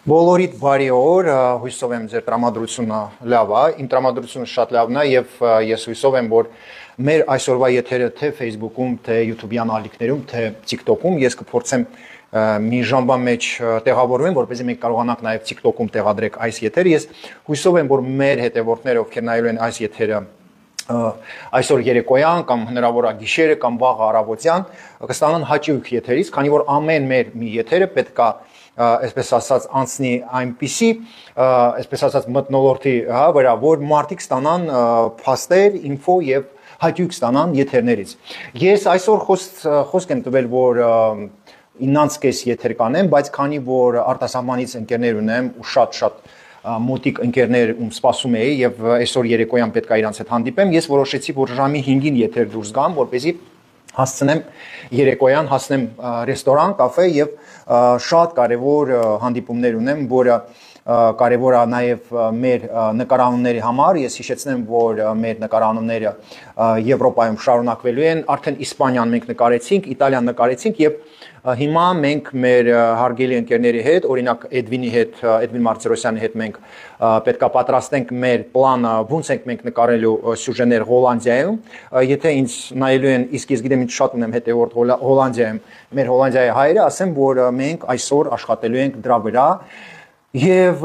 Բոլորիդ բարի օր, հույսով եմ ձեր տրամադրությունը լավ է, իմ տրամադրությունը շատ լավն է եւ ես հույսով եմ, որ մեր այսօրվա եթերը թե Facebook-ում, թե YouTube-յան ալիքներում, թե TikTok-ում ես կփորձեմ մի ժամվա մեջ տեղավորվեմ, որպեսզի մենք կարողանանք նաեւ TikTok-ում տեղադրենք այս եթերը։ Ես հույսով եմ, որ մեր հետևորդները, ովքեր նայելու են այս եթերը այսօր երեկոյան կամ հնարավոր է գիշերը կամ վաղը առավոտյան կստանան հաճույք եթերից, քանի որ ամեն մեր մի եթերը պետք է այսպես ասած անցնի այնպիսի այսպես ասած մթնոլորտի վրա, որ մարդիկ ստանան փաստեր, ինֆո եւ հաճույք ստանան եթերներից։ Ես այսօր խոսք եմ տվել, որ 9:30 եթեր կանեմ, բայց քանի որ արտասահմանից ընկերներ ունեմ ու շատ մոտիկ ընկերներ ում սպասում էի եւ այսօր երեկոյան պետք է իրանց հետ հանդիպեմ, ես որոշեցի, որ ժամի 5-ին եթեր դուրս գամ, որպեսզի հասցնեմ երեկոյան, հասնեմ ռեստորան, կաֆե եւ շատ կարեւոր հանդիպումներ ունեմ, որը կարևոր է նաև մեր նկարանունների համար։ Ես հիշեցնեմ, որ մեր նկարանունները Եվրոպայում շարունակվելու են, արդեն Իսպանիան մենք նկարեցինք, Իտալիան նկարեցինք եւ հիմա մենք մեր հարգելի ընկերների հետ, օրինակ Էդվինի հետ, Էդվին Մարտիրոսյանի հետ մենք պետքա պատրաստենք մեր պլանը, ոնց ենք մենք նկարելու սյուժեներ Հոլանդիայում։ Եթե ինձ նայելու են, իսկ ես գիտեմ, ինձ շատ ունեմ հետևորդ Հոլանդիայում, մեր Հոլանդիայի հայերը, ասեմ, որ մենք այսօր աշխատելու ենք դրա վրա։ Եվ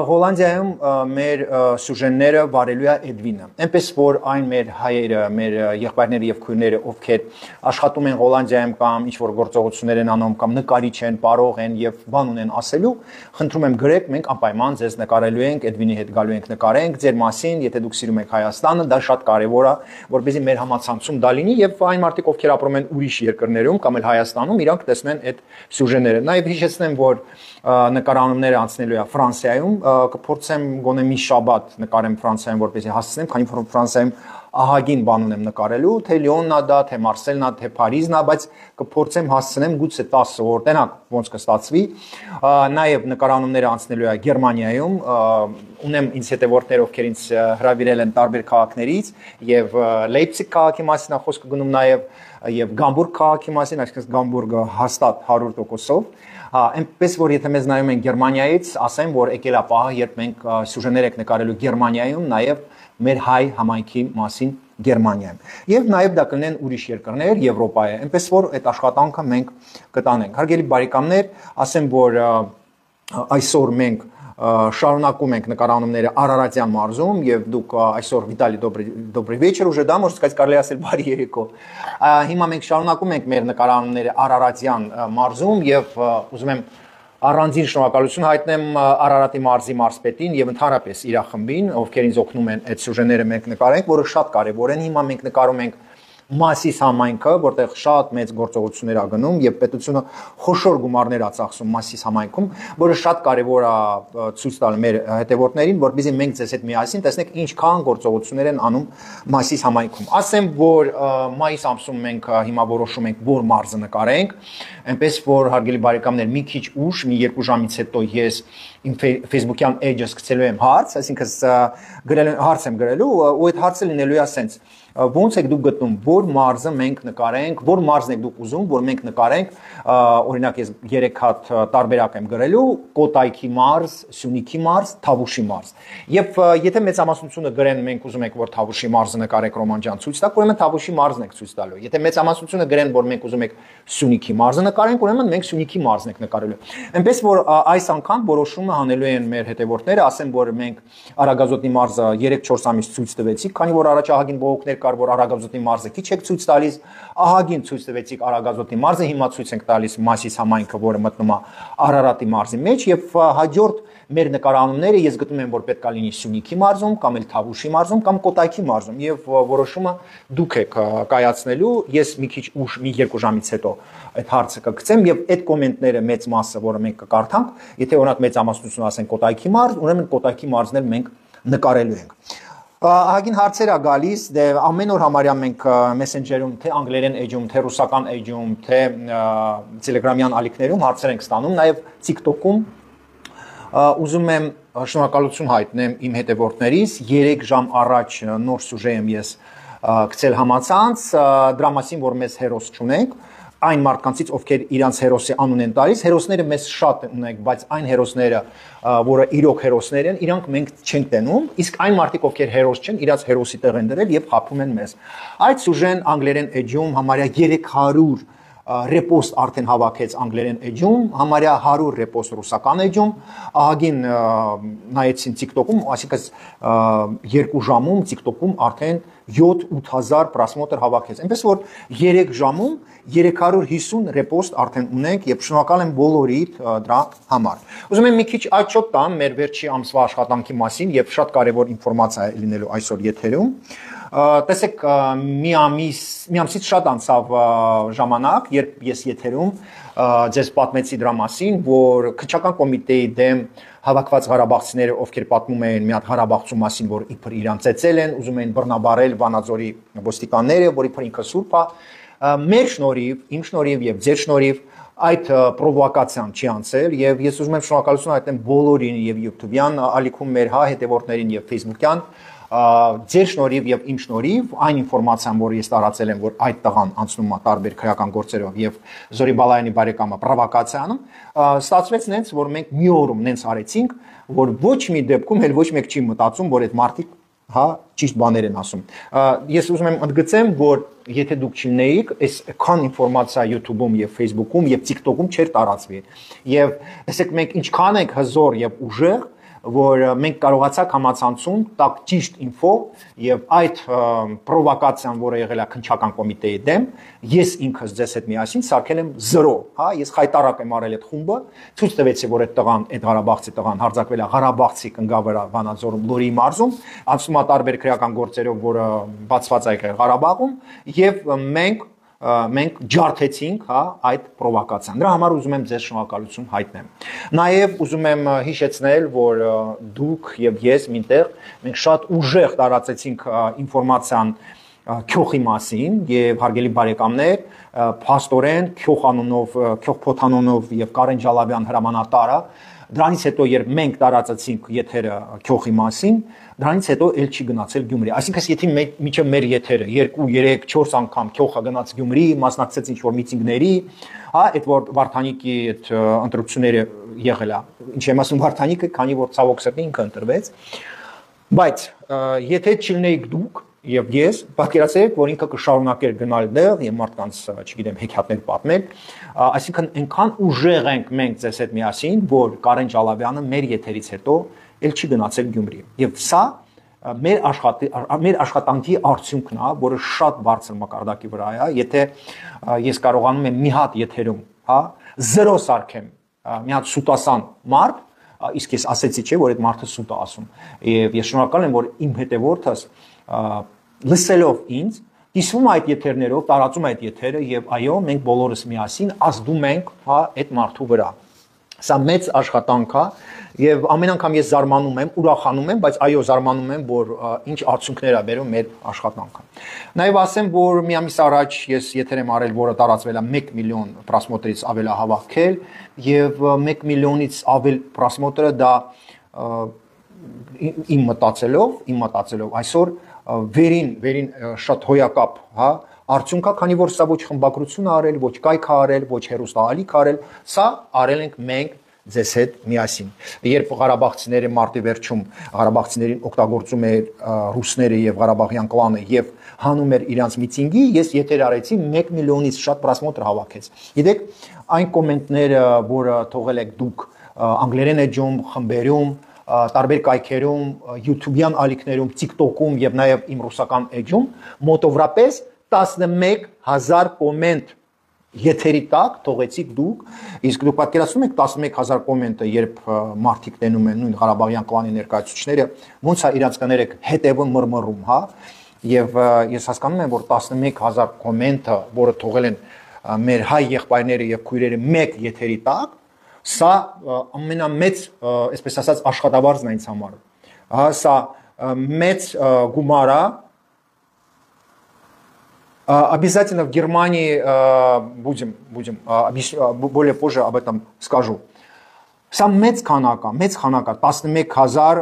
Հոլանդիայում մեր սյուժեները վարելու է Էդվինը։ Այնպես որ այն մեր հայերը, մեր եղբայրները եւ քույրները, ովքեր աշխատում են Հոլանդիայում կամ ինչ որ գործողություններ են անում կամ նկարիչ են, պարող են եւ բան ունեն ասելու, խնդրում եմ գրեք, մենք անպայման ձեզ նկարելու ենք, Էդվինի հետ գալու ենք նկարենք ձեր մասին, եթե դուք սիրում եք Հայաստանը, դա շատ կարեւոր է, որպեսզի մեր համացանցում դա լինի եւ այն մարդիկ, ովքեր ապրում են ուրիշ երկրներում կամ էլ Հայաստանում, իրանք տեսնեն այդ սյուժեները։ Նաեւ հիշեցնեմ, որ նկարանումները անցնելու է Ֆրանսիայում, կփորձեմ գոնե մի շաբաթ նկարեմ Ֆրանսիայում, որպեսզի հասցնեմ, քանի որ Ֆրանսիայում ահագին բան ունեմ նկարելու, թե Լիոնն է դա, թե Մարսելն է, թե Փարիզն է, բայց կփորձեմ հասցնեմ գուցե 10 օր, տենակ ոնց կստացվի։ Նաև նկարանումները անցնելու է Գերմանիայում, ունեմ ինձ հետևորդներ, ովքեր ինձ հրավիրել են տարբեր քաղաքներից, եւ Լեյպցիգ քաղաքի մասին է խոսքը գնում եւ Գամբուրգ քաղաքի մասին, այսինքն Գամբուրգը հաստատ 100%-ով։ Այնպես որ եթե մեզ նայում են Գերմանիայից, ասեմ, որ եկել է պահը, երբ մենք սյուժեներ ենք նկարելու Գերմանիայում, նաև մեր հայ համայնքի մասին Գերմանիայում։ Եվ նաև դա կլինեն ուրիշ երկրներ Եվրոպայում։ Այնպես որ այդ աշխատանքը մենք կտանենք։ Հարգելի բարեկամներ, ասեմ, որ այսօր մենք շարունակում ենք նկարանումները Արարատյան մարզում եւ դուք այսօր Վիտալի добрый вечер уже, да, можно сказать, կարելի ասել բարի երեկո։ Հիմա մենք շարունակում ենք մեր նկարանումները Արարատյան մարզում եւ ուզում եմ առանձին շնորհակալություն հայտնեմ Արարատի մարզի մարզպետին եւ ընդհանրապես իր խմբին, ովքեր ինձ օգնում են այդ սյուժեները մենք նկարենք, որը շատ կարեւոր են։ Հիմա մենք նկարում ենք Մասիս համայնքը, որտեղ շատ մեծ գործողություններ ա գնում եւ պետությունը խոշոր գումարներ ա ծախսում Մասիս համայնքում, որը շատ կարեւոր է ցույց տալ մեր հետևորդներին, որպեսզի մենք ձեզ հետ միասին տեսնենք ինչքան գործողություններ են անում Մասիս համայնքում։ Ասեմ, որ մայիս ամսում մենք հիմա որոշում ենք որ մարզը նկարենք, այնպես որ հարգելի բարեկամներ, մի քիչ ուշ, մի 2 ժամից հետո ես իմ Facebook-յան էջը սկսելու եմ հարց, այսինքն հարց եմ գրելու, ու այդ հարցը լինելու է ասենց. Ոնց եք դուք գտնում, որ մարզը մենք նկարենք, որ մարզն եք դուք ուզում, որ մենք նկարենք, օրինակ ես 3 հատ տարբերակ եմ գրելու, Կոտայքի մարզ, Սյունիքի մարզ, Թավուշի մարզ։ Եվ եթե մեծամասնությունը գրեն մենք ուզում ենք որ Թավուշի մարզը նկարենք Ռոման ջան ցույց տակ, ուրեմն Թավուշի մարզն եք ցույց տալու։ Եթե մեծամասնությունը գրեն որ մենք ուզում ենք Սյունիքի մարզը նկարենք, ուրեմն մենք Սյունիքի մարզն եք նկարելու։ Այնպես որ այս անգամ որոշումը հանելու են մեր հետևորդները, ասեմ որ մենք Արագազոտի մարզը 3-4 ամիս ցույց տվեցիք, քանի որ առաջ ահագին բողոքներ կար, որ Արագազոտի մարզը քիչ եք ցույց տալիս, ահագին ցույց տվեցիք Արագազոտի մարզը, հիմա ցույց ենք տալիս Մասիս համայնքը, որը մտնում է Արարատի մարզի մեջ եւ հաջորդ մեր նկարանումները ես գտնում եմ որ պետք է լինի Սյունիքի մարզում կամ էլ Թավուշի մարզում կամ Կոտայքի մարզում եւ որոշումը դուք եք կայացնելու, ես մի քիչ ուշ մի 2 ժամից հետո այդ հարցը կգցեմ եւ այդ կոմենտները մեծ մասը, որը մենք կկարդանք, եթե օրինակ մեծամասնությունը ասեն Կոտայքի մարզ, ուրեմն Կոտայքի մարզն էլ մենք նկարելու ենք։ Ահագին հարցեր ա գալիս, դե ամեն օր համարյա մենք Messenger-ում, թե անգլերեն էջում, թե ռուսական էջում, թե Telegram-յան ալիքներում հարցեր ենք ստանում, նաեւ TikTok-ում ուզում եմ շնորհակալություն հայտնեմ իմ հետևորդներից, 3 ժամ առաջ նոր սյուժե եմ ես գցել համացանց, դրա մասին որ մեզ հերոս չունենք, այն մարդկանցից, ովքեր իրանց հերոսի անուն են տալիս, հերոսները մեզ շատ ունենք, բայց այն հերոսները, որը իրոք հերոսներ են, իրանք մենք չենք տենում, իսկ այն մարդիկ, ովքեր հերոս չեն, իրաց հերոսի տեղ են դրել եւ խաբում են մեզ։ Այդ սյուժեն անգլերեն էջում համարյա 300 ռեպոստ արդեն հավաքեց անգլերեն էջում, համարյա 100 ռեպոստ ռուսական էջում, ահագին նայեցին TikTok-ում, այսինքն 2 ժամում TikTok-ում արդեն 7-8000 պրասմոտր հավաքեց։ Այնպես որ 3 ժամում 350 ռեպոստ արդեն ունենք եւ շնորհակալ եմ բոլորիդ դրա համար։ Ուզում եմ մի քիչ աչոտ տամ մեր վերջի ամսվա աշխատանքի մասին եւ շատ կարեւոր ինֆորմացիա է լինելու այսօր եթերում։ Տեսեք, մի ամսից շատ անցավ ժամանակ, երբ ես եթերում ձեզ պատմեցի դրա մասին, որ քննչական կոմիտեի դեմ հավաքված ղարաբաղցիները, ովքեր պատմում էին մի հատ Ղարաբաղցու մասին, որ իբր իրան ծեծել են, ուզում էին բռնաբարել Վանաձորի ոստիկանները, որ իբր ինքը սուրբ է, մեր շնորհիվ, իմ շնորհիվ եւ ձեր շնորհիվ այդ պրովոկացիան չի անցել եւ ես ուզում եմ շնորհակալություն հայտնել բոլորին եւ YouTube-յան ալիքում մեր հետևորդներին եւ Facebook-յան ձեր շնորհիվ եւ իմ շնորհիվ այն ինֆորմացիան, որ ես տարածել եմ, որ այդ տղան անցնում է տարբեր քրեական գործերով եւ Զորի Բալայանի բարեկամը պրովոկացիանում, ստացվեց նենց, որ մենք մի օրում նենց արեցինք, որ ոչ մի դեպքում էլ ոչ մեկ չի մտածում, որ այդ մարդիկ ճիշտ բաներ են ասում։ Ես ուզում եմ ընդգծեմ, որ եթե դուք չլինեիք, այսքան ինֆորմացիա YouTube-ում եւ Facebook-ում եւ TikTok-ում չէր տարածվի։ Եվ տեսեք, մենք ինչքան ենք հզոր եւ ուժեղ, որ մենք կարողացանք համացանցում տակ ճիշտ ինֆո եւ այդ պրովոկացիան, որը եղել է քննչական կոմիտեի դեմ, ես ինքս ձեզ հետ միասին սարքել եմ 0, ես խայտարակ եմ արել այդ խումբը, ցույց տվեցի, որ այդ տղան, այդ Ղարաբաղցի տղան հարձակվել է Ղարաբաղցի կնգավրա Վանաձորում Լորի մարզում, անցնում է տարբեր քրեական գործերով, որը բացված է եղել Ղարաբաղում եւ մենք ջարդեցինք այդ պրովոկացիան։ Դրա համար ուզում եմ ձեզ շնորհակալություն հայտնել։ Նաև ուզում եմ հիշեցնել, որ դուք եւ ես մինտեղ մենք շատ ուժեղ տարածեցինք ինֆորմացիան Քյոխի մասին եւ հարգելի բարեկամներ, փաստորեն Քյոխ անունով, Քյոխ Փոթանոնով եւ Կարեն Ջալաբյան հրամանատարը դրանից հետո երբ մենք տարածեցինք եթերը Քյոխի մասին, դրանից հետո էլ չի գնացել Գյումրի։ Այսինքն եթե միջև մեր եթերը 2, 3, 4 անգամ Քյոխը գնաց Գյումրի, մասնակցեց ինչ-որ միտինգների, այդ որ Վարդանիկի այդ ընտրությունները եղել է։ Ինչ եմ ասում Վարդանիկը, քանի որ ցավոք սրտի ինքը ընտրվեց։ Բայց եթե չլինեիք դուք եւ ես, պատկերացրեք, որ ինքը կշարունակեր գնալ դեղ եւ մարդկանց, չգիտեմ, հեքիաթներ պատմել, այսինքն այնքան ուժեղ ենք մենք ձեզ հետ միասին, որ Կարեն Ջալաբյանը մեր եթերից հետո ել չի գնացել Գյումրի։ Եվ սա մեր աշխատանքի արդյունքն է, որը շատ բարձր մակարդակի վրա է, եթե ես կարողանում եմ մի հատ եթերում, 0 սարքեմ, մի հատ սուտասան մարդ, իսկ ես ասեցի չէ, որ այդ մարդը սուտ է ասում։ Եվ ես շնորհակալ եմ, որ իմ հետևորդս լսելով ինձ, դիսվում այդ եթերներով, տարածում այդ եթերը եւ այո, մենք բոլորս միասին ազդում ենք այդ մարդու վրա։ Սա մեծ աշխատանք է եւ ամեն անգամ ես զարմանում եմ, ուրախանում եմ, բայց այո, զարմանում եմ, որ ինչ արդյունքներ է բերում մեր աշխատանքը։ Նաեւ ասեմ, որ մի ամիս առաջ ես եթեր եմ արել, որը տարածվել է 1 միլիոն պրասմոտրից ավել է հավաքել եւ 1 միլիոնից ավել պրասմոտրը դա իմ մտածելով այսօր վերին շատ հոյակապ, արդյունքա, քանի որ սա ոչ խմբակրություն արել, ոչ կայք արել, ոչ հերոստահալիք արել, սա արել ենք մենք ձեզ հետ միասին։ Երբ Ղարաբաղցիները մարտի վերջում Ղարաբաղցիներին օգտագործում էր ռուսները եւ Ղարաբաղյան կլանը եւ հանում էր իրանց միտինգի, ես եթեր արեցի 1 միլիոնից շատ պրասմոտր հավաքեց։ Գիտեք, այն կոմենտները, որը թողել եք դուք անգլերեն էջում, խմբերում, տարբեր կայքերում, YouTube-յան ալիքներում, TikTok-ում եւ նաեւ իմ ռուսական էջում մոտավորապես 11000 կոմենտ եթերի տակ թողեցիք դուք, իսկ դուք պատկերացնում եք 11000 կոմենտը, երբ մարդիկ տենում են նույն Ղարաբաղյան կլանի ներկայացուցիչները, ոնց է իրաց կներեք հետևը մռմռում, եւ ես հասկանում եմ, որ 11000 կոմենտը, որը թողել են մեր հայ եղբայրները եւ քույրերը մեկ եթերի տակ, սա ամենամեծ, այսպես ասած, աշխատավարձն է ինձ համար։ Սա մեծ գումար է։ Обязательно в Германии будем более позже об этом скажу. Սա մեծ քանակ է, 11000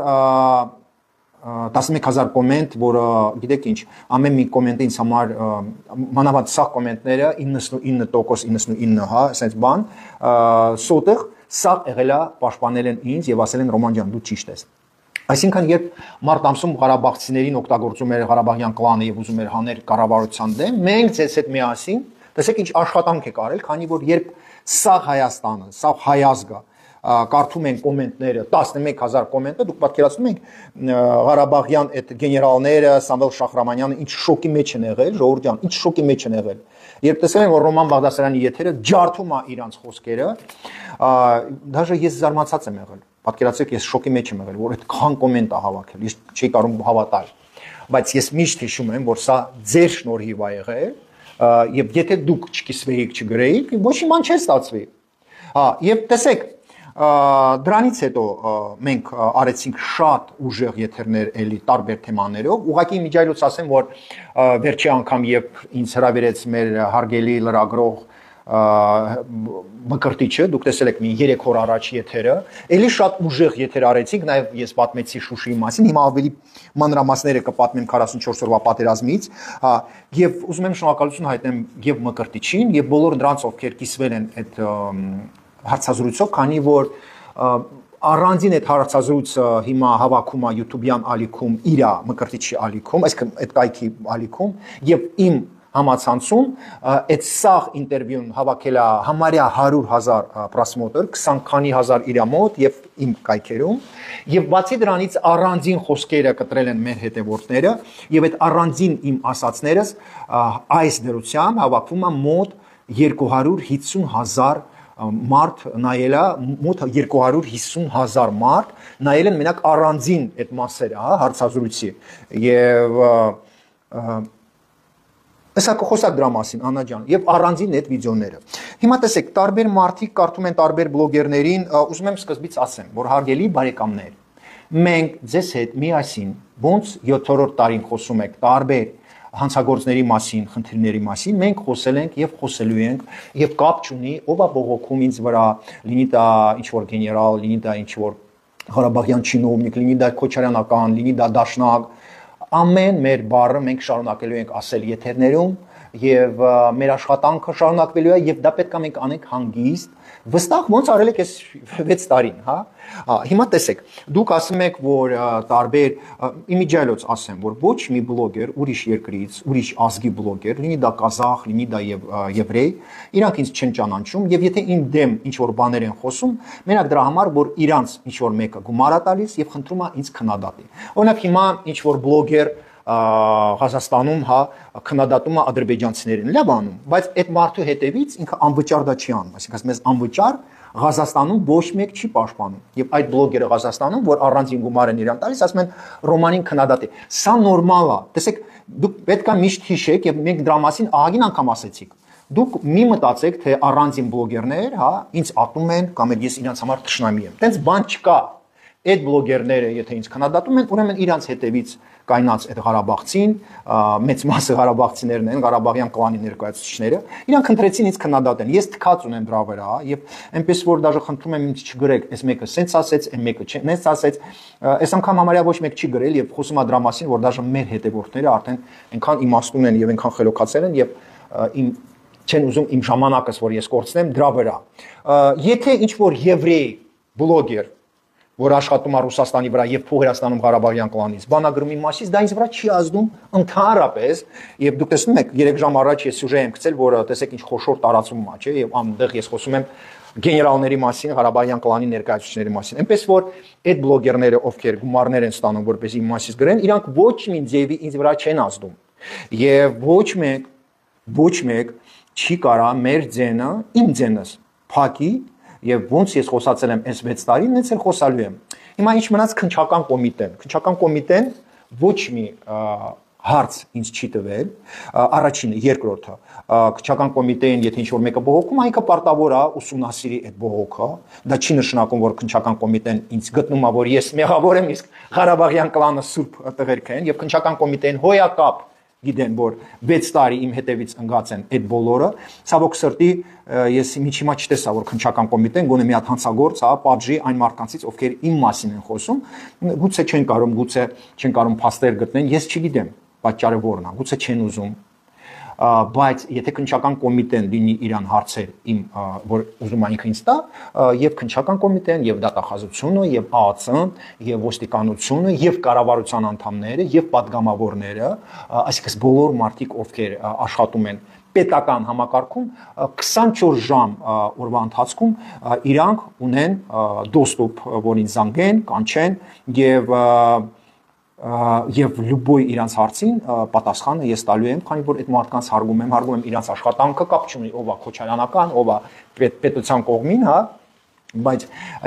11000 կոմենտ, որը գիտեք ինչ, ամեն մի կոմենտը ինձ համար մանավանդ սա կոմենտները 99%, 99, հա, այսպես բան, սոտեղ սա եղել է պաշտպանել են ինձ եւ ասել են Ռոման ջան, դու ճիշտ ես։ Այսինքն երբ մարդ ամսում Ղարաբաղցիներին օգտագործում էր Ղարաբաղյան կլանը եւ ուզում էր հանել կառավարության դեմ, մենք ձեզ հետ միասին, տեսեք ինչ աշխատանք եք արել, քանի որ երբ սա Հայաստանը, սա հայազգը կարդում են կոմենտները 11000 կոմենտը, դուք պատկերացնում եք Ղարաբաղյան այդ գեներալները, Սամվել Շախրամանյանը ինչ շոկի մեջ են եղել, ժողովուրդ ջան, ինչ շոկի մեջ են եղել։ Երբ տեսել են, որ Ռոման Բաղդասարյանի եթերը ջարդում է իրանց խոսքերը, դաժե ես զարմացած եմ եղել։ Պատկերացրեք, ես շոկի մեջ եմ եղել, որ այդքան կոմենտ է հավաքել, ես չի կարող հավատալ։ Բայց ես միշտ հիշում եմ, որ սա ձեր շնորհիվ է եղել, եւ եթե դուք չկիսվեիք, չգրեիք, ոչ մի բան չէր ստացվի։ Հա, եւ տեսեք, դրանից հետո մենք արեցինք շատ ուժեղ եթերներ էլի տարբեր թեմաներով, ուղղակի միջայլոց ասեմ, որ վերջի անգամ երբ ինձ հրավիրեց մեր հարգելի լրագրող Մկրտիչը, դուք տեսել եք մի 3 օր առաջ եթերը, էլի շատ ուժեղ եթեր արեցինք, նաև ես պատմեցի Շուշիի մասին, հիմա ավելի մանրամասները կպատմեմ 44 օրվա պատերազմից, եւ ուզում եմ շնորհակալություն հայտնեմ եւ Մկրտիչին, եւ բոլոր նրանց, ովքեր կիսվել են այդ հարցազրույցով, քանի որ առանձին այդ հարցազրույցը հիմա հավաքում է YouTube-յան ալիքում, իրա Մկրտիչի ալիքում, այսինքն այդ կայքի ալիքում, եւ իմ համացանցում այդ սաղ ինտերվյուն հավաքել է համարյա 100,000 պրասմոտր, 20 քանի հազար իրա մոտ եւ իմ կայքերում, եւ բացի դրանից առանձին խոսքերը կտրել են մեր հետևորդները, եւ այդ առանձին իմ ասածներս այս դրությամբ հավաքվում է մոտ 250,000 մարդ նայել է, մոտ 250,000 մարդ նայել են մենակ առանձին այդ մասերը, հա, հարցազրույցի եւ Ըստ խոսակ դրա մասին, Աննա ջան, եւ առանձին այդ վիդեոները։ Հիմա տեսեք, տարբեր մարդիկ կարդում են տարբեր բլոգերներին, ուզում եմ սկզբից ասեմ, որ հարգելի բարեկամներ, մենք ձեզ հետ միասին ոնց 7-րդ տարին խոսում եք տարբեր հանցագործների մասին, խնդիրների մասին, մենք խոսել ենք եւ խոսելու ենք եւ կապ չունի ով է բողոքում ինձ վրա, լինի դա ինչ որ գեներալ, լինի դա ինչ որ Ղարաբաղյան չինովնիկ, լինի դա Քոչարյանական, լինի դա դաշնակ, ամեն մեր բառը մենք շարունակելու ենք ասել եթերներում եւ մեր աշխատանքը շարունակվելու է եւ դա պետք է մենք անենք հանգիստ վստահ ոնց արել եք այս 6 տարին, հա։ Հիմա տեսեք, դուք ասում եք, որ տարբեր իմիջիալոց ասեմ, որ ոչ մի բլոգեր ուրիշ երկրից, ուրիշ ազգի բլոգեր, լինի դա կազախ, լինի դա եվրեյ, իրանք ինձ չեն ճանաչում եւ եթե իմ դեմ ինչ որ բաներ են խոսում, մենակ դրա համար, որ իրանց ինչ որ մեկը գումար է տալիս եւ խնդրում է ինձ քննադատի։ Օրինակ հիմա ինչ որ բլոգեր Ղազախստանում, հա, քննադատում է ադրբեջանցիներին, լավ անում, բայց այդ մարդու հետևից ինքը անվճար դա չի անում, այսինքն մեզ անվճար Ղազախստանում ոչ մեկ չի պաշտպանում եւ այդ բլոգերը Ղազախստանում, որ առանձին գումար են իրան տալիս, ասում են Ռոմանին քննադատի։ Սա նորմալ է։ Տեսեք, դուք պետք է միշտ հիշեք եւ մենք դրա մասին ահագին անգամ ասեցիք։ Դուք մի մտածեք, թե առանձին բլոգերներ, հա, ինձ ատում են կամ ես իրancs համար թշնամի եմ։ Տենց բան չկա։ Այդ բլոգերները, եթե ինձ քննադատում են, ուրեմն իրանց հետևից կայնած այդ Ղարաբաղցին, մեծ մասը Ղարաբաղցիներն են, Ղարաբաղյան կլանի ներկայացուցիչները, իրանք ընտրեցին ինձ քննադատեն։ Ես թքած ունեմ դրա վրա, եւ այնպես որ դաժե խնդրում եմ ինձ չգրեք, այս մեկը սենց ասեց, այն մեկը չենց ասեց, այս անգամ համարյա ոչ մեկ չի գրել եւ խոսում է դրա մասին, որ դաժե մեր հետևորդները արդեն այնքան իմաստուն են եւ այնքան խելոքացել են եւ իմ չեն ուզում իմ ժամանակս, որ ես կորցնեմ դրա վրա։ Եթե ինչ որ եվրեյ բլոգեր որ աշխատում է Ռուսաստանի վրա եւ Փոխերաստանում Ղարաբաղյան կլանից, բանագրումի մասից դա ինձ վրա չի ազդում ընդհանրապես, եւ դուք տեսնում եք 3 ժամ առաջ ես սյուժե եմ գցել, որը տեսեք ինչ խոշոր տարածում է, չէ, եւ այնտեղ ես խոսում եմ գեներալների մասին, Ղարաբաղյան կլանի ներկայացուցիչների մասին։ Այնպես որ այդ բլոգերները, ովքեր գումարներ են ստանում, որպեսզի իմ մասից գրեն, իրանք ոչ մի ձևի ինձ վրա չեն ազդում։ Եվ ոչ մեկ չի կարա մեր ձենը, իմ ձենս փակի եւ ոնց ես խոսացել եմ այս 6 տարին, նենց էլ խոսալու եմ։ Հիմա ինչ մնաց քնչական կոմիտեն։ Քնչական կոմիտեն ոչ մի հարց ինձ չի տվել, առաջինը, երկրորդը, քնչական կոմիտեին եթե ինչ-որ մեկը բողոքում, այնքը պարտավոր է ուսումնասիրի այդ բողոքը, դա չի նշանակում, որ քնչական կոմիտեն ինձ գտնում է, որ ես մեղավոր եմ, իսկ Ղարաբաղյան կլանը սուրբ տղերք են, եւ քնչական կոմիտեին հոյակապ գիտեն, որ 6 տարի իմ հետևից ընկած են այդ բոլորը, ցավոք սրտի ես հիմա չտեսա, որ քննչական կոմիտեն գոնե մի հատ հանցագործ, հա, պատժի այն մարդկանցից, ովքեր իմ մասին են խոսում, գուցե չեն կարող փաստեր գտնեն, ես չգիտեմ, պատճառը որն է, գուցե չեն ուզում, բայց եթե քննչական կոմիտեն լինի իրան հարցեր իմ որ ուզում է ինքը ինձ տա եւ քննչական կոմիտեն եւ դատախազությունը եւ ԱԱՑ-ն եւ ոստիկանությունը եւ կառավարության անդամները եւ падգամավորները այսինքն բոլոր մարդիկ ովքեր աշխատում են պետական համակարգում 24 ժամ օրվա ընթացքում իրանք ունեն դոստուպ որին զանգեն կանչեն եւ լուբոյ իրանց հարցին պատասխանը ես տալու եմ, քանի որ այդ մարդկանց հարգում եմ իրանց աշխատանքը, կապ չունի ով է քոչարյանական, ով է պետության կողմին, հա, բայց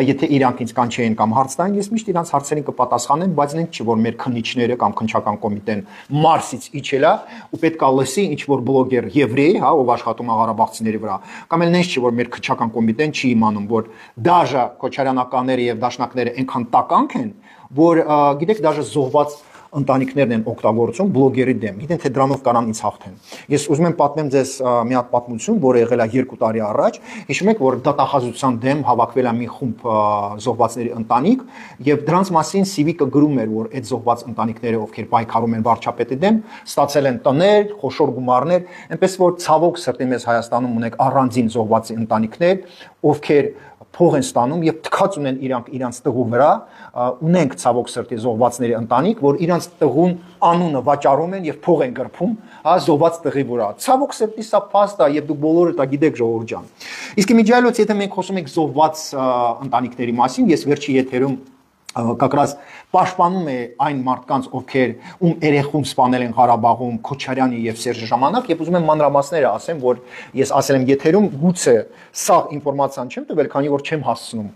եթե իրանք ինձ կանչեին կամ հարց տային, ես միշտ իրանց հարցերին կպատասխանեմ, բայց նենք չի որ մեր քննիչները կամ քննչական կոմիտեն Մարսից իջելա ու պետքա լսի ինչ որ բլոգեր եվրեյ, հա, ով աշխատում է ղարաբաղցիների վրա, կամ էլ նենք չի որ մեր քննչական կոմիտեն չի իմանում, որ դաժա քոչարյանականները եւ դաշնակները այնքան տականք են, որ գիտեք դաժե զոհված ընտանիքներն են օգտագործում բլոգերի դեմ։ Գիտեն թե դրանով կարան ինձ հաղթեն։ Ես ուզում եմ պատմեմ ձեզ մի հատ պատմություն, որը եղել է 2 տարի առաջ։ Հիշում եք, որ դատախազության դեմ հավաքվել է մի խումբ զոհվածների ընտանիք, եւ դրանց մասին Civic-ը գրում էր, որ այդ զոհված ընտանիքները, ովքեր պայքարում են վարչապետի դեմ, ստացել են տներ, խոշոր գումարներ, այնպես որ ցավոք սրտի մեզ Հայաստանում ունենք առանձին զոհվածի ընտանիքներ, ովքեր փող են ստանում եւ թքած ունեն իրանց տղու վրա ունենք ցավոք սրտի զոհվածների ընտանիք որ իրանց տղուն անունը վաճառում են եւ փող են գրփում հա զոհված տղի վրա ցավոք սրտի սա փաստ է եւ դուք բոլորը դա գիտեք ժողովուրդ ջան իսկ իմիջիալոց եթե մենք խոսում ենք զոհված ընտանիքների մասին ես վերջի եթերում как раз պաշտպանում է այն մարդկանց ովքեր ում երեխում սպանել են Ղարաբաղում Քոչարյանի եւ Սերժի ժամանակ եւ ուզում եմ մանրամասները ասեմ որ ես ասել եմ եթերում գուցե սա ինֆորմացիան չեմ տվել քանի որ չեմ հասցնում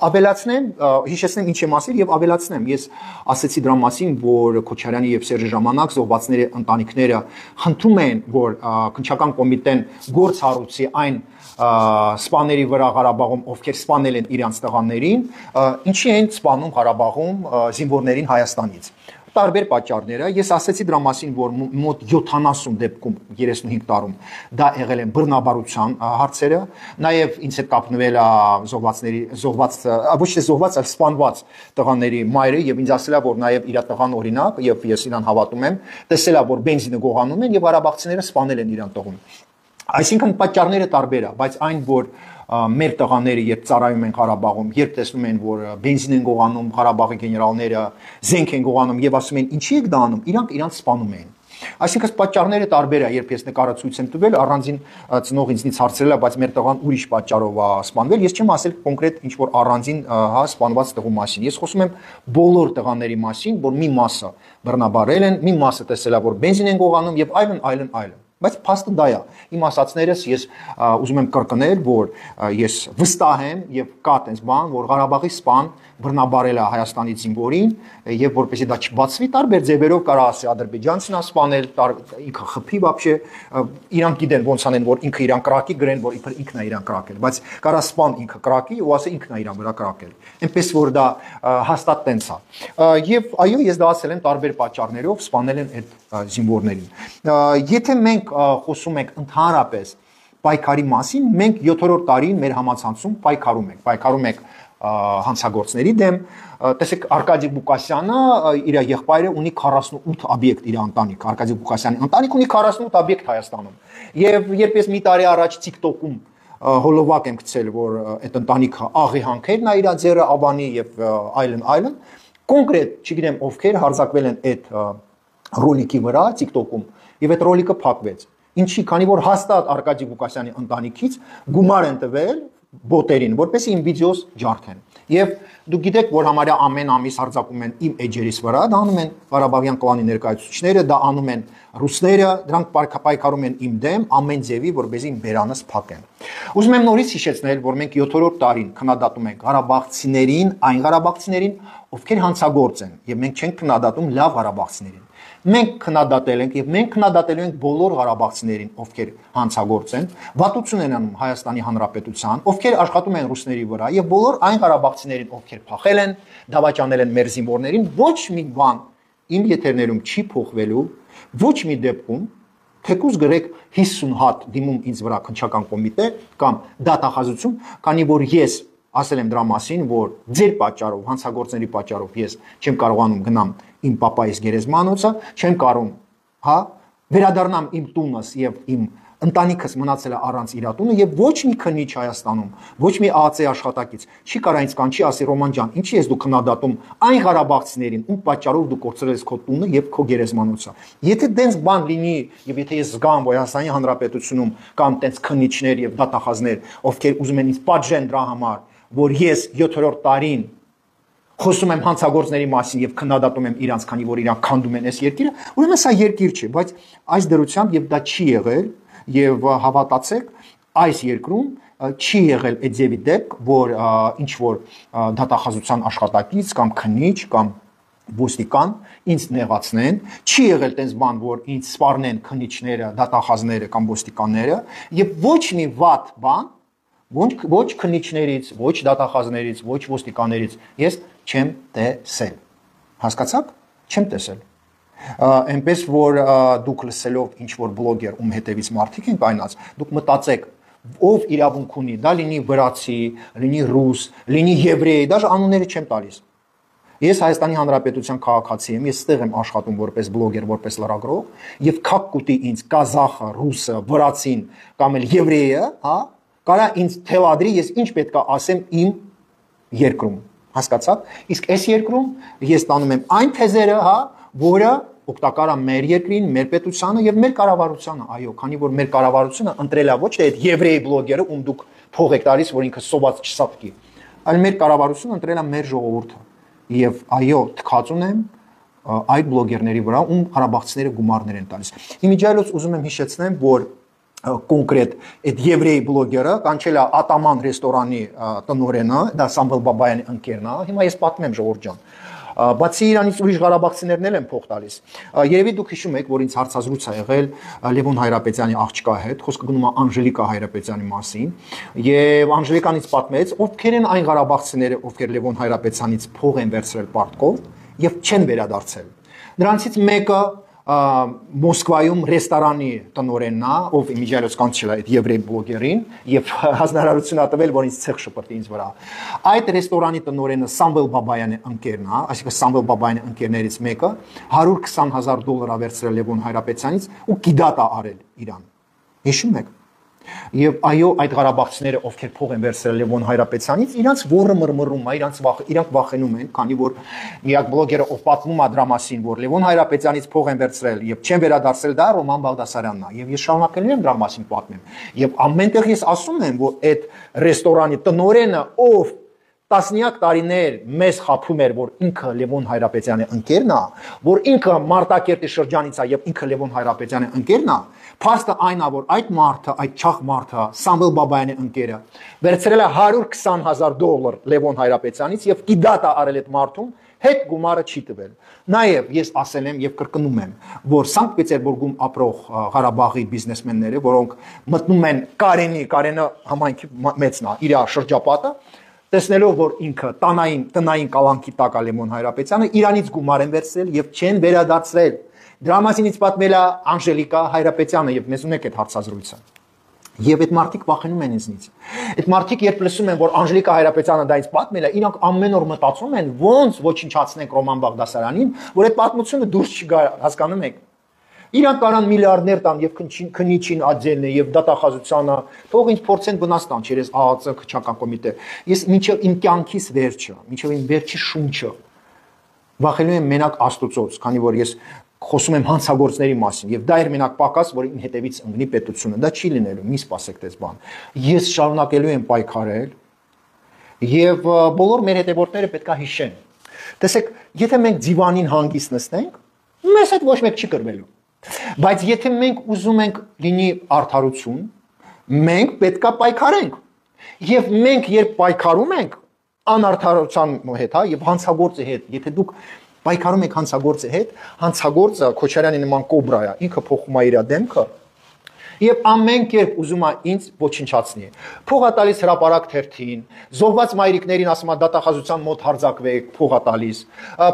ավելացնեմ հիշեցնեմ ինչ եմ ասել եւ ավելացնեմ ես ասեցի դրա մասին որ Քոչարյանի եւ Սերժի ժամանակ զոհվածների ընտանիքները խնդրում են որ քննչական կոմիտեն գործ հարուցի այն սպաների վրա Ղարաբաղում ովքեր սպանել են իրանց տղաներին ինչի են սպանում Ղարաբաղում զինվորներին Հայաստանից տարբեր պատճառները ես ասեցի դրա մասին որ մոտ 70 դեպքում 35 տարում դա եղել են բռնաբարության հարցերը նաև ինձ հետ կապնվել է զոհված ոչ թե զոհված այլ սպանված տղաների մայրը եւ ինձ ասել է որ նաև իր տղան օրինակ եւ ես իրան հավատում եմ տեսել է որ բենզինը գողանում են եւ ղարաբաղցիները սպանել են իրան տղուն այսինքն պատճառները տարբեր է բայց այն որ մեր տղաները երբ ծառայում են Ղարաբաղում, երբ տեսնում են որ բենզին են գողանում Ղարաբաղի գեներալները, զենք են գողանում եւ ասում են ինչի եք դա անում, իրանք սպանում են։ Այսինքն պատճառները տարբեր է, երբ ես նկարացույց եմ տվել, առանձին ծնող ինձնից հարցրել է, բայց մեր տղան ուրիշ պատճառով է սպանվել, ես չեմ ասել կոնկրետ ինչ որ առանձին հա սպանված տղու մասին։ Ես խոսում եմ բոլոր տղաների մասին, որ մի մասը բռնաբարել են, մի մասը տեսել է որ բենզին են գողանում եւ այլն։ Բայց փաստը դա է։ Իմ ասածներս ես ուզում եմ կրկնել, որ ես վստահ եմ եւ կա այդպես բան, որ Ղարաբաղի սպան բռնաբարել է Հայաստանի զինվորին եւ որպեսզի դա չբացվի տարբեր ձևերով կարա ասի ադրբեջանցին սպանել, ինքը խփի вообще իրանք գիտեն ոնց անեն, որ ինքը իրան կրակի գրեն, որ իբր ինքն է իրան կրակել, բայց կարա սպան ինքը կրակի ու ասի ինքն է իրան վրա կրակել։ Այնպես որ դա հաստատ տենց է։ Եվ այո, ես դա ասել եմ տարբեր պատճառներով սպանել են այդ զինվորներին։ Եթե մենք խոսում ենք ընդհանրապես պայքարի մասին, մենք 7-րդ տարին մեր համացանցում պայքարում ենք հանցագործների դեմ, տեսեք Արկադի Ղուկասյանը իր եղբայրը ունի 48 օբյեկտ իր ընտանիք, Արկադի Ղուկասյանի ընտանիք ունի 48 օբյեկտ Հայաստանում։ Եվ երբ ես մի տարի առաջ TikTok-ում հոլովակ եմ գցել, որ այդ ընտանիքը աղի հանքերն է իր ձեռը Աբանի եւ այլն, կոնկրետ, չգիտեմ ովքեր հարձակվել են այդ ռոլիկի վրա TikTok-ում եւ այդ ռոլիկը փակվեց։ Ինչի, քանի որ հաստատ Արկադի Ղուկասյանի ընտանիքից գումար են տվել բոտերին, որպեսզի իմ վիդեոս ջարդեն։ Եվ դուք գիտեք, որ համարյա ամեն ամիս հարձակում են իմ էջերիս վրա, դա անում են Ղարաբաղյան կլանի ներկայացուցիչները, դա անում են ռուսները, դրանք պայքարում են իմ դեմ ամեն ձևի, որպեսզի իմ բերանս փակեն։ Ուզում եմ նորից հիշեցնել, որ մենք 7-րդ տարին քննադատում ենք ղարաբաղցիներին, այն ղարաբաղցիներին, ովքեր հանցագործ են, եւ մենք չենք քննադատում լավ ղարաբաղցիներին։ Մենք քննադատել ենք եւ մենք քննադատելու ենք բոլոր ղարաբաղցիներին, ովքեր հանցագործ են, վատություն են անում Հայաստանի Հանրապետության, ովքեր աշխատում են ռուսների վրա եւ բոլոր այն ղարաբաղցիներին, ովքեր փախել են, դավաճանել են մեր զինվորներին, ոչ մի բան իմ եթերներում չի փոխվելու ոչ մի դեպքում թեկուզ գրեք 50 հատ դիմում ինձ վրա քննչական կոմիտե կամ դատախազություն, քանի որ ես ասել եմ դրա մասին, որ ձեր պատճառով, հանցագործների պատճառով ես չեմ կարողանում գնամ իմ պապայիս գերեզմանոցը, չեմ կարող, հա, վերադառնամ իմ տունս եւ իմ ընտանիքս մնացել է առանց իր տունը եւ ոչ մի քննիչ Հայաստանում, ոչ մի ԱԱՑ աշխատակից չի կարող ինձ կանչի ասի Ռոման ջան, ինչի ես դու քննադատում այն ղարաբաղցիներին, ում պատճառով դու կորցրել ես քո տունը եւ քո գերեզմանոցը։ Եթե դենց բան լինի եւ եթե ես զգամ Հայաստանի Հանրապետությունում կամ տենց քննիչներ եւ դատախազներ, ովքեր ուզում են ինձ պատժեն դրա համար, որ ես 7-րդ տարին խոսում եմ հանցագործների մասին եւ քննադատում եմ իրանց, քանի որ իրանք քանդում են այս երկիրը, ուրեմն սա երկիր չէ, բայց այս դրությամբ եւ դա չի եղել եւ հավատացեք, այս երկրում չի եղել այդ ձևի դեպք, որ ինչ որ դատախազության աշխատակից կամ քննիչ կամ ոստիկան ինձ նեղացնեն, չի եղել տենց բան, որ ինձ սպառնեն քննիչները, դատախազները կամ ոստիկանները եւ ոչ մի վատ բան ոչ քննիչներից, ոչ դատախազներից, ոչ ոստիկաններից ես չեմ տեսել։ Հասկացաք? Չեմ տեսել։ Այնպես որ դուք լսելով ինչ որ բլոգեր ում հետևից մարդիկ են կայնած, դուք մտածեք, ով իրավունք ունի, դա լինի վրացի, լինի ռուս, լինի եվրեյ, դաժե անունները չեմ տալիս։ Ես Հայաստանի Հանրապետության քաղաքացի եմ, ես ստեղ եմ աշխատում որպես բլոգեր, որպես լրագրող, եւ քակ կուտի ինձ կազախը, ռուսը, վրացին կամ էլ եվրեյը, հա, կարա ինձ թելադրի, ես ինչ պետք է ասեմ իմ երկրում, հասկացաք։ Իսկ այս երկրում ես տանում եմ այն թեզերը, հա, որը օգտակար է մեր երկրին, մեր պետությանը եւ մեր կառավարությանը, այո, քանի որ մեր կառավարությունը ընտրել է ոչ թե այդ եվրեյ բլոգերը, ում դուք փող եք տալիս, որ ինքը սոված չսատկի, այլ մեր կառավարությունը ընտրել է մեր ժողովուրդը։ Եվ այո, թքած ունեմ այդ բլոգերների վրա, ում ղարաբաղցիները գումարներ են տալիս։ Իմիջիայլոց ուզում եմ հիշեցնեմ, որ կոնկրետ այդ եվրեյ բլոգերը կանչել է Ատաման ռեստորանի տնօրենը, դա Սամվել Բաբայանի ընկերն է, հիմա ես պատմեմ ժողովուրդ ջան։ Բացի իրանից ուրիշ ղարաբաղցիներն էլ են փող տալիս։ Երևի դուք հիշում եք, որ ինձ հարցազրույց ա եղել Լևոն Հայրապետյանի աղջկա հետ, խոսքը գնում է Անժելիկա Հայրապետյանի մասին, եւ Անժելիկան ինձ պատմեց, ովքեր են այն ղարաբաղցիները, ովքեր Լևոն Հայրապետյանից փող են վերցրել պարտքով եւ չեն վերադարձել։ Նրանցից մեկը Մոսկվայում ռեստորանի տնօրենն է, ով իմիջիայլոց կանչել է այդ եվրեյ բլոգերին եւ հանրարարություն ա տվել, որ ինձ ցեղ շփրտի ինձ վրա։ Այդ ռեստորանի տնօրենը Սամվել Բաբայանի ընկերն է, այսինքն Սամվել Բաբայանի ընկերներից մեկը $120,000 ա վերցրել Լևոն Հայրապետյանից ու գիդատ ա արել իրան։ Հիշում եք։ Եվ այո, այդ ղարաբաղցիները, ովքեր փող են վերցրել Լևոն Հայրապետյանից, իրանց ворը մռմռում է, իրանք վախենում են, քանի որ միակ բլոգերը ով պատմում է դրա մասին, որ Լևոն Հայրապետյանից փող են վերցրել եւ չեն վերադարձել, դա Ռոման Բաղդասարյանն է, եւ ես շարունակելու եմ դրա մասին պատմեմ։ Եվ ամենտեղ ես ասում եմ, որ այդ ռեստորանի տնօրենը, ով տասնյակ տարիներ մեզ խափում էր, որ ինքը Լևոն Հայրապետյանի ընկերն է, որ ինքը Մարտակերտի շրջանից է եւ ինքը Լևոն Հայրապետյանի ընկերն է, փաստը այն է, որ այդ մարդը, այդ չաղ մարդը, Սամվել Բաբայանի ընկերը, վերցրել է $120,000 Լևոն Հայրապետյանից եւ գիդատ է արել այդ մարդուն, հետ գումարը չի տվել։ Նաեւ ես ասել եմ եւ կրկնում եմ, որ Սանկտ Պետերբուրգում ապրող Ղարաբաղի բիզնեսմենները, որոնք մտնում են Կարենը համայնքի մեծն է, իր շրջապատը, տեսնելով, որ ինքը տնային կալանքի տակ է Լևոն Հայրապետյանը, իրանից գումար են վերցրել եւ չեն վերադարձրել։ Դրա մասին ինձ պատմել է Անժելիկա Հայրապետյանը եւ մեզ ունեք այդ հարցազրույցը։ Եվ այդ մարդիկ վախենում են ինձնից։ Այդ մարդիկ երբ լսում են, որ Անժելիկա Հայրապետյանը դա ինձ պատմել է, իրանք ամեն օր մտածում են, ոնց ոչնչացնենք Ռոման Բաղդասարյանին, որ այդ պատմությունը դուրս չգա, հասկանում եք։ Իրանք կարան միլիարդներ տան եւ քննիչին աջելն է եւ դատախազությանը, թող ինձ փորձեն վնաս տան, չերես ԱԱՑ քչական կոմիտե։ Ես մինչեւ իմ կյանքիս վերջը, մինչեւ իմ վերջի շունչը վախենում եմ մենակ Աստծոց, քանի որ ես խոսում եմ հանցագործների մասին եւ դա էր մենակ պակաս, որ ին հետևից ընկնի պետությունը, դա չի լինելու, մի սպասեք դες բան։ Ես շարունակելու եմ պայքարել եւ բոլոր մեր հետևորդները պետքա հիշեն։ Տեսեք, եթե մենք դիվանին հանգիստ նստենք, մեզ հետ ոչ մեկ չի կրվելու։ Բայց եթե մենք ուզում ենք լինի արդարություն, մենք պետքա պայքարենք։ Եվ մենք երբ պայքարում ենք անարդարության հետ, հա, եւ հանցագործի հետ, եթե դուք պայքարում եք հանցագործի հետ, հանցագործը Քոչարյանի նման կոբրա է, ինքը փոխում է իր դեմքը Եվ ամեն կերպ ուզում է ինձ ոչնչացնի։ Փող է տալիս հրապարակ թերթին, զոհված մայրիկներին ասում է դատախազության մոտ հարձակվեք, փող է տալիս։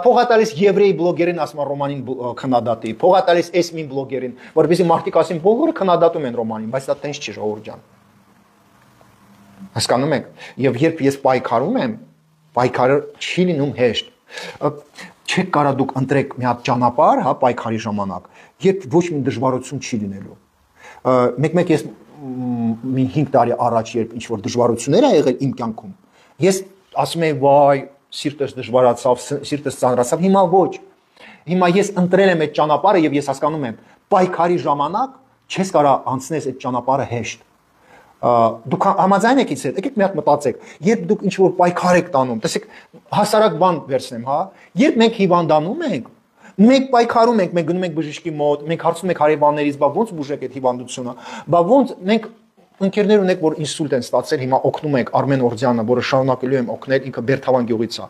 Փող է տալիս եվրեյ բլոգերին ասում է Ռոմանին քննադատի, փող է տալիս էսմին բլոգերին, որովհետեւ մարդիկ ասին բոլորը քննադատում են Ռոմանին, բայց դա տենց չի, ժողովուրդ ջան։ Հասկանում եք։ Եվ երբ ես պայքարում եմ, պայքարը չի լինում հեշտ։ Չեք կարա դուք ընտրեք մի հատ ճանապարհ, հա, պայքարի ժամանակ, երբ ոչ մի դժվարություն չի լինելու։ Մեկ-մեկ ես մի 5 տարի առաջ երբ ինչ որ դժվարություններ ա եղել իմ կյանքում, ես ասում եմ վայ, սիրտս դժվարացավ, սիրտս ծանրացավ, հիմա ոչ։ Հիմա ես ընտրել եմ այդ ճանապարհը եւ ես հասկանում եմ, պայքարի ժամանակ չես կարա անցնես այդ ճանապարհը հեշտ։ Դուք համաձայն եք ինձ հետ, եկեք մի հատ մտածեք, երբ դուք ինչ որ պայքար եք տանում, տեսեք, հասարակ բան վերցնեմ, հա, երբ մենք հիվանդանում ենք, մենք պայքարում ենք, մենք գնում ենք բժշկի մոտ, մենք հարցնում ենք հարևաններից, բա ոնց բուժեք այդ հիվանդությունը, բա ոնց մենք ընկերներ ունենք, որ ինսուլտ են ստացել, հիմա օգնում ենք Արմեն Օրձյանը, որը շարունակելու եմ օգնել, ինքը Բերթավան գյուղից է։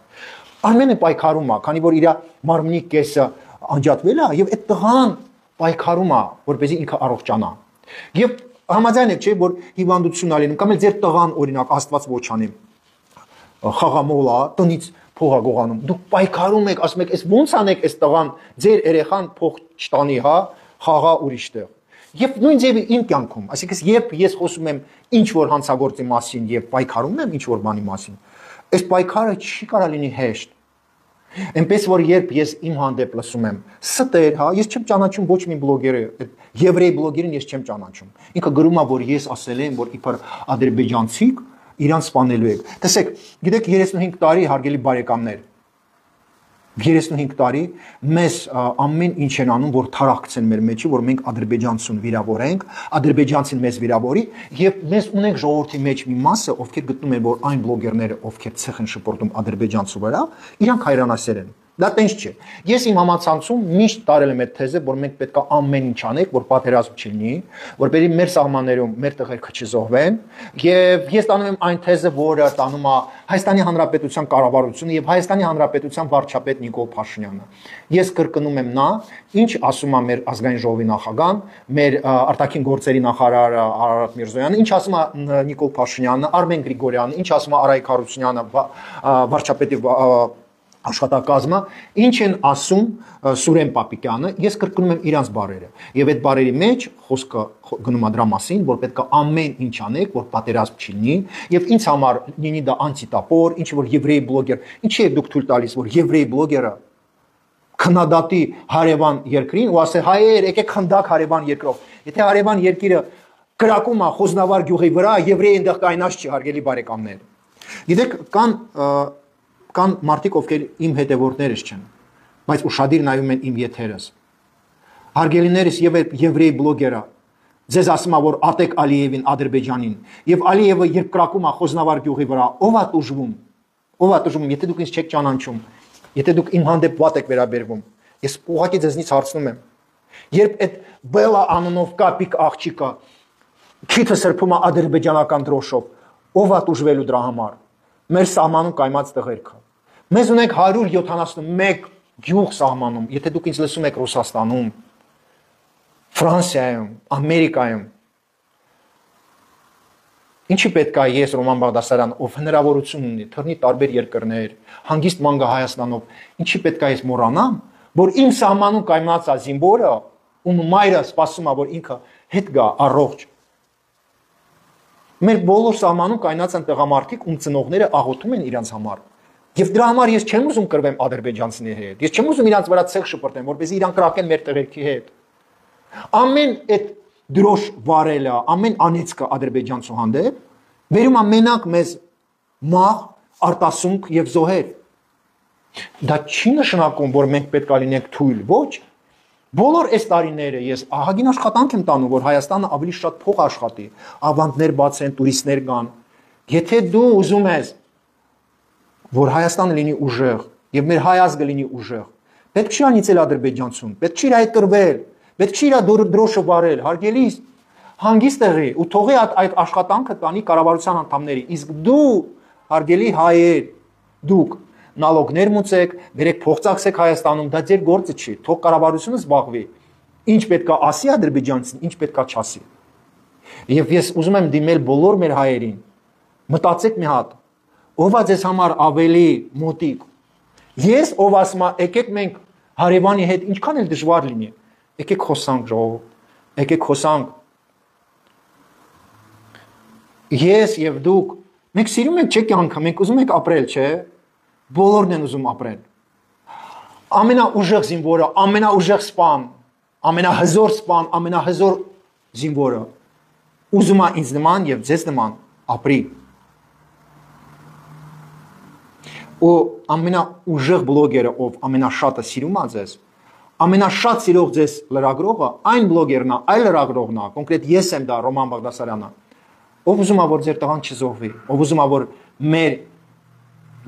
Արմենը պայքարում է, քանի որ իր մարմնի կեսը անջատվել է եւ այդ տղան պայքարում է, որպեսզի ինքը առողջանա։ Եվ համաձայն եք, չէ, որ հիվանդություն ալինում, կամ էլ ձեր տղան օրինակ Աստված ոչ անի, խաղամոլ է, տնից փող է գողանում, դուք պայքարում եք, ասում եք, այս ոնց անեք այս տղան, ձեր երեխան փող չտանի, հա, խաղա ուրիշ տեղ։ Եվ նույն ձևի իմ կյանքում, այսինքն երբ ես խոսում եմ ինչ որ հանցագործի մասին եւ պայքարում եմ ինչ որ բանի մասին, այս պայքարը չի կարա լինի հեշտ։ Այնպես որ երբ ես իմ հանդեպ լսում եմ ստեր, հա, ես չեմ ճանաչում ոչ մի բլոգերը, եվրեյ բլոգերին ես չեմ ճանաչում։ Ինքը գրում է, որ ես ասել եմ, որ իբր ադրբեջանցիք իրան սպանելու եք։ Տեսեք, գիտեք 35 տարի հարգելի բարեկամներ, 35 տարի մեզ ամեն ինչ են անում, որ թարախցեն մեր մեջի, որ մենք ադրբեջանցուն վիրավորենք, ադրբեջանցին մեզ վիրավորի, եւ մեզ ունենք ժողովրդի մեջ մի մասը, ովքեր գտնում են, որ այն բլոգերները, ովքեր ցեխ են շփորտում ադրբեջանցու վրա, իրանք հայրենասեր են։ Դա տենց չէ։ Ես իմ համացանցում միշտ տարել եմ այդ թեզը, որ մենք պետք է ամեն ինչ անենք, որ պատերազմ չլինի, որպեսզի մեր սահմաններում մեր տղերքը չզոհվեն, եւ ես տանում եմ այն թեզը, որը տանում է Հայաստանի Հանրապետության կառավարությունը եւ Հայաստանի Հանրապետության վարչապետ Նիկոլ Փաշինյանը։ Ես կրկնում եմ նա, ինչ ասում է մեր ազգային ժողովի նախագահան, մեր արտաքին գործերի նախարարը Արարատ Միրզոյանը, ինչ ասում է Նիկոլ Փաշինյանը, Արմեն Գրիգորյանը, ինչ ասում է Արայիկ Հարությունյանը, վարչապետի աշխատակազմը, ինչ են ասում Սուրեն Պապիկյանը, ես կրկնում եմ իրանց բառերը։ Եվ այդ բառերի մեջ խոսքը գնում է դրա մասին, որ պետք է ամեն ինչ անեք, որ պատերազմ չլինի, եւ ինձ համար լինի դա անտիտապոր, ինչ որ եվրեյ բլոգեր, ինչի է դուք թույլ տալիս, որ եվրեյ բլոգերը քննադատի հարևան երկրին ու ասե հայեր, եկեք խնդակ հարևան երկրով։ Եթե հարևան երկիրը կրակում է Խոզնավար գյուղի վրա, եվրեյ այնտեղ կայնած չի, հարգելի բարեկամներ։ Գիտեք, կան մարդիկ, ովքեր իմ հետևորդներս չեն, բայց ուշադիր նայում են իմ եթերս։ Հարգելիներս եւ եվրեյ բլոգերը ձեզ ասում է, որ ատեք Ալիևին Ադրբեջանին, եւ Ալիևը երբ կրակում է Խոզնավար գյուղի վրա, ով է տուժվում։ Ով է տուժվում, եթե դուք ինձ չեք ճանաչում, եթե դուք իմ հանդեպ վատ եք վերաբերվում, ես ուղղակի ձեզնից հարցնում եմ։ Երբ այդ Բելա անունով կապիկ աղջիկը քիթը սրբում է ադրբեջանական դրոշով, ով է տուժվելու դրա համար։ Մեր սահմանում կայմած տղերքը։ Մեզ ունենք 171 գյուղ սահմանում, եթե դուք ինձ լսում եք Ռուսաստանում, Ֆրանսիայում, Ամերիկայում։ Ինչի պետք է ես Ռոման Բաղդասարյան, ով հնարավորություն ունի թռնի տարբեր երկրներ, հանգիստ ման գա Հայաստանով, ինչի պետք է ես մոռանամ, որ իմ սահմանում կայմած է զինվորը, ում մայրը սպասում է, որ ինքը հետ գա առողջ։ Մեր բոլոր սահմանում կայնած են տղամարդիկ, ում ծնողները աղոթում են իրանց համար։ Եվ դրա համար ես չեմ ուզում կռվեմ ադրբեջանցիների հետ։ Ես չեմ ուզում իրանց վրա ցեղ շպրտեմ, որպեսզի իրանք կրակեն մեր տղերքի հետ։ Ամեն այդ դրոշ վարելը, ամեն անեծքը ադրբեջանցու հանդեպ վերում է մենակ մեզ մահ, արտասունք եւ զոհեր։ Դա չի նշանակում, որ մենք պետք է լինենք թույլ, ոչ։ Բոլոր այս տարիները ես ահագին աշխատանք եմ տանում, որ Հայաստանը ավելի շատ փող աշխատի, ավանդներ բացեն, տուրիստներ գան։ Եթե դու ուզում ես, որ Հայաստանը լինի ուժեղ եւ մեր հայ ազգը լինի ուժեղ, պետք չի անիծել ադրբեջանցուն, պետք չի իր հետ կռվել, պետք չի իր դրոշը վարել, հարգելիս, հանգիստ եղի ու թողի այդ աշխատանքը տանի կառավարության անդամների։ Իսկ դու, հարգելի հայեր, դուք նալոգներ մուծեք, բերեք փող ծախսեք Հայաստանում, դա ձեր գործը չի, թող կառավարությունը զբաղվի։ Ինչ պետք է ասի ադրբեջանցին, ինչ պետք է չասի։ Եվ ես ուզում եմ դիմել բոլոր մեր հայերին, մտածեք մի հատ, ով է ձեզ համար ավելի մոտիկ։ Ես ով ասում եմ, եկեք մենք հարևանի հետ ինչքան էլ դժվար լինի, եկեք խոսանք ժողովուրդ, եկեք խոսանք։ Ես եւ դուք, մենք սիրում ենք չէ կյանքը, մենք ուզում ենք ապրել, չէ։ Բոլորն են ուզում ապրել։ Ամենաուժեղ զինվորը, ամենաուժեղ սպան, ամենահզոր սպան, ամենահզոր զինվորը ուզում է ինձ նման եւ ձեզ նման ապրի։ Ու ամենաուժեղ բլոգերը, ով ամենաշատը սիրում է ձեզ, ամենաշատ սիրող ձեզ լրագրողը, այն բլոգերն է, այլ լրագրողն է, կոնկրետ ես եմ դա Ռոման Բաղդասարյանը, ով ուզում է որ ձեր տղան չզոհվի, ով ուզում է որ մեր